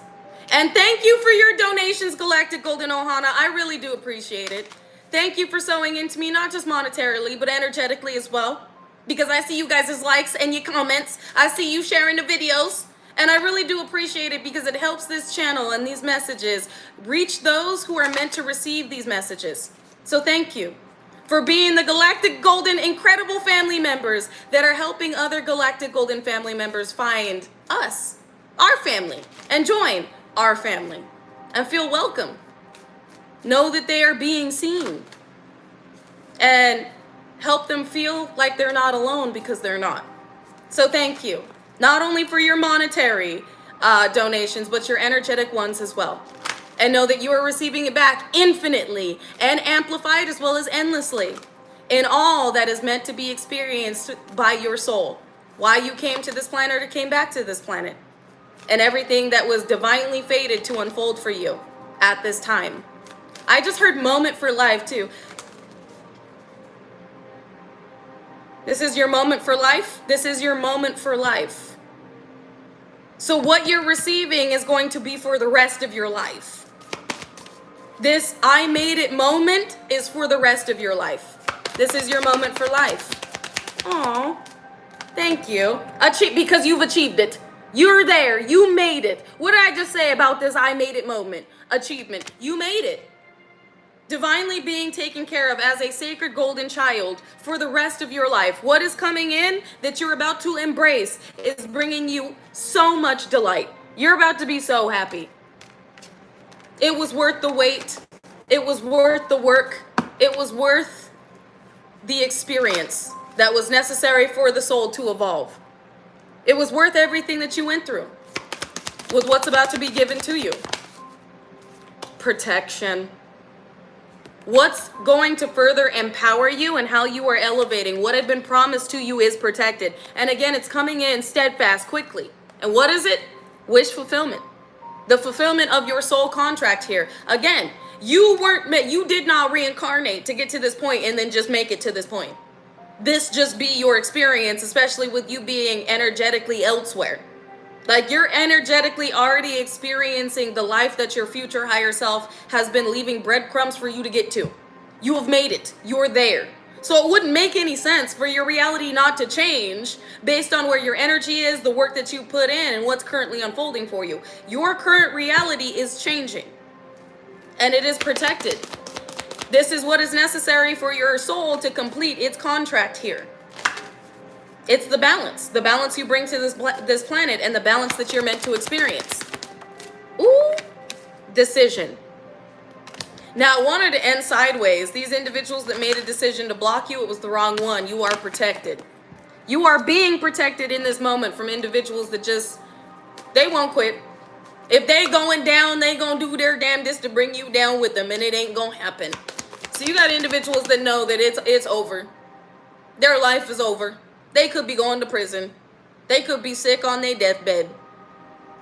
And thank you for your donations, Galactic Golden Ohana. I really do appreciate it. Thank you for sewing into me, not just monetarily, but energetically as well. Because I see you guys' likes and your comments. I see you sharing the videos. And I really do appreciate it because it helps this channel and these messages reach those who are meant to receive these messages. So thank you for being the Galactic Golden incredible family members that are helping other Galactic Golden family members find us, our family, and join our family and feel welcome. Know that they are being seen and help them feel like they're not alone because they're not. So thank you, not only for your monetary donations, but your energetic ones as well. And know that you are receiving it back infinitely and amplified as well as endlessly in all that is meant to be experienced by your soul. Why you came to this planet or came back to this planet. And everything that was divinely fated to unfold for you at this time. I just heard moment for life too. This is your moment for life. This is your moment for life. So what you're receiving is going to be for the rest of your life. This I made it moment is for the rest of your life. This is your moment for life. Aw, thank you. Because you've achieved it. You're there. You made it. What did I just say about this I made it moment? Achievement. You made it. Divinely being taken care of as a sacred golden child for the rest of your life. What is coming in that you're about to embrace is bringing you so much delight. You're about to be so happy. It was worth the wait. It was worth the work. It was worth the experience that was necessary for the soul to evolve. It was worth everything that you went through with what's about to be given to you. Protection. What's going to further empower you and how you are elevating. What had been promised to you is protected. And again, it's coming in steadfast, quickly. And what is it? Wish fulfillment. The fulfillment of your soul contract here. Again, you did not reincarnate to get to this point and then just make it to this point. This just be your experience, especially with you being energetically elsewhere. Like you're energetically already experiencing the life that your future higher self has been leaving breadcrumbs for you to get to. You have made it. You're there. So it wouldn't make any sense for your reality not to change based on where your energy is, the work that you put in, and what's currently unfolding for you. Your current reality is changing. And it is protected. This is what is necessary for your soul to complete its contract here. It's the balance you bring to this planet and the balance that you're meant to experience. Ooh, decision. Now, I wanted to end sideways. These individuals that made a decision to block you, it was the wrong one. You are protected. You are being protected in this moment from individuals that they won't quit. If they going down, they gonna do their damnedest to bring you down with them, and it ain't gonna happen. So you got individuals that know that it's over. Their life is over. They could be going to prison. They could be sick on their deathbed.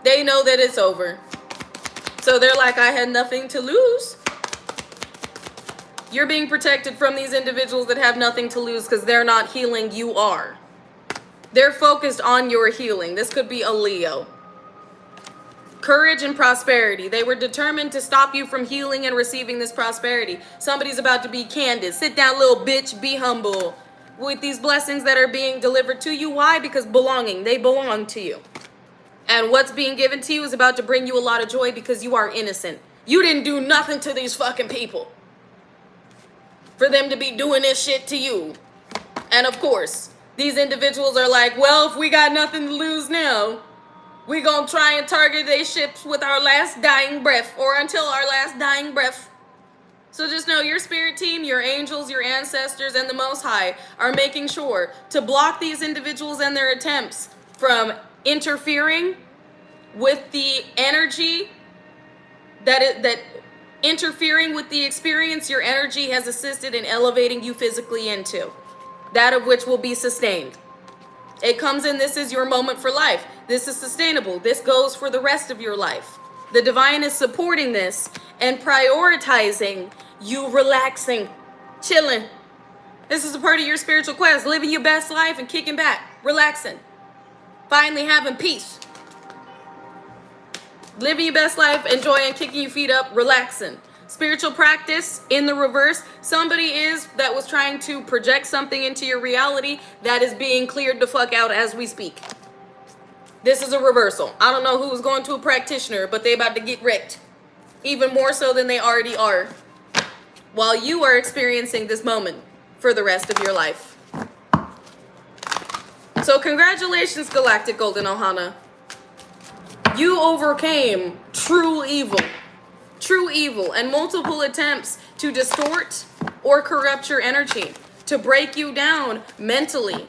They know that it's over. So they're like, I had nothing to lose. You're being protected from these individuals that have nothing to lose because they're not healing, you are. They're focused on your healing. This could be a Leo. Courage and prosperity. They were determined to stop you from healing and receiving this prosperity. Somebody's about to be candid. Sit down, little bitch. Be humble with these blessings that are being delivered to you. Why? Because belonging. They belong to you. And what's being given to you is about to bring you a lot of joy because you are innocent. You didn't do nothing to these fucking people for them to be doing this shit to you. And of course, these individuals are like, well, if we got nothing to lose now, we gonna try and target their ships with our last dying breath, or until our last dying breath. So just know your spirit team, your angels, your ancestors, and the Most High are making sure to block these individuals and their attempts from interfering with the energy that interfering with the experience your energy has assisted in elevating you physically into, that of which will be sustained. It comes in, this is your moment for life. This is sustainable. This goes for the rest of your life. The divine is supporting this and prioritizing you relaxing, chilling. This is a part of your spiritual quest, living your best life and kicking back, relaxing, finally having peace. Living your best life, enjoying, kicking your feet up, relaxing. Spiritual practice in the reverse. Somebody that was trying to project something into your reality that is being cleared the fuck out as we speak. This is a reversal. I don't know who was going to a practitioner, but they about to get wrecked. Even more so than they already are. While you are experiencing this moment for the rest of your life. So congratulations, Galactic Golden Ohana. You overcame true evil, and multiple attempts to distort or corrupt your energy, to break you down mentally,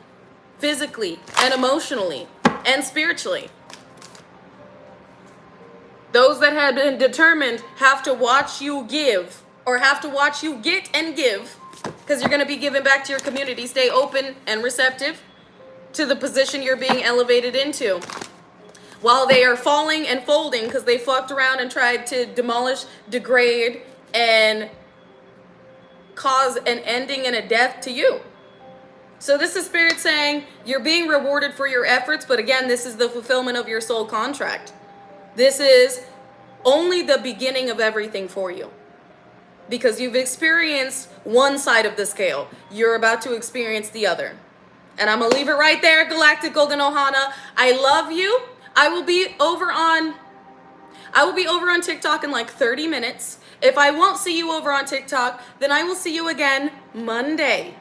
physically, and emotionally, and spiritually. Those that had been determined have to watch you give, or have to watch you get and give, because you're going to be giving back to your community. Stay open and receptive to the position you're being elevated into. While they are falling and folding because they fucked around and tried to demolish, degrade, and cause an ending and a death to you. So this is Spirit saying you're being rewarded for your efforts, but again, this is the fulfillment of your soul contract. This is only the beginning of everything for you. Because you've experienced one side of the scale. You're about to experience the other. And I'm going to leave it right there, Galactic Golden Ohana. I love you. I will be over on TikTok in like 30 minutes. If I won't see you over on TikTok, then I will see you again Monday.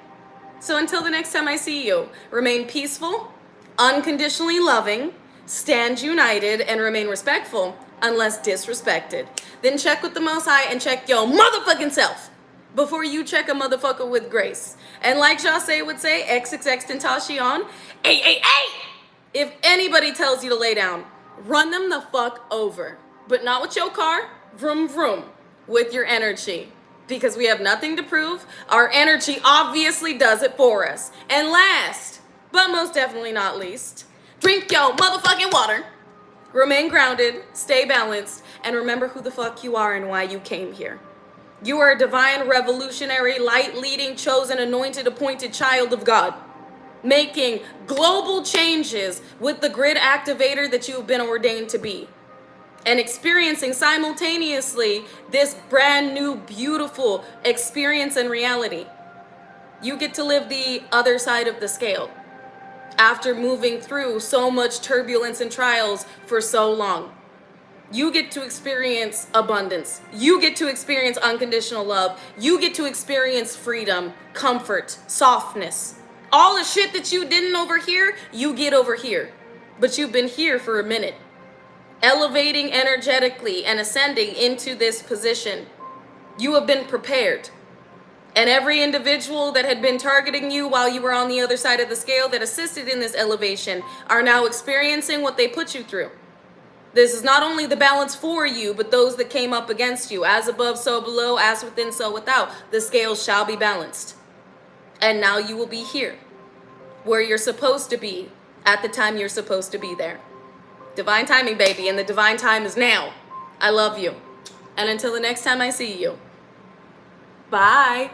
So until the next time I see you, remain peaceful, unconditionally loving, stand united, and remain respectful unless disrespected. Then check with the Most High and check your motherfucking self before you check a motherfucker with grace. And like Jase would say, XXX Tentacion, ay. If anybody tells you to lay down, run them the fuck over. But not with your car, vroom vroom, with your energy. Because we have nothing to prove. Our energy obviously does it for us. And last, but most definitely not least, drink your motherfucking water. Remain grounded, stay balanced, and remember who the fuck you are and why you came here. You are a divine, revolutionary, light-leading, chosen, anointed, appointed child of God. Making global changes with the grid activator that you have been ordained to be. And experiencing simultaneously this brand new, beautiful experience and reality. You get to live the other side of the scale. After moving through so much turbulence and trials for so long. You get to experience abundance. You get to experience unconditional love. You get to experience freedom, comfort, softness. All the shit that you didn't over here, you get over here. But you've been here for a minute. Elevating energetically and ascending into this position. You have been prepared. And every individual that had been targeting you while you were on the other side of the scale that assisted in this elevation are now experiencing what they put you through. This is not only the balance for you, but those that came up against you. As above, so below, as within, so without. The scales shall be balanced. And now you will be here, where you're supposed to be, at the time you're supposed to be there. Divine timing, baby, and the divine time is now. I love you. And until the next time I see you, bye.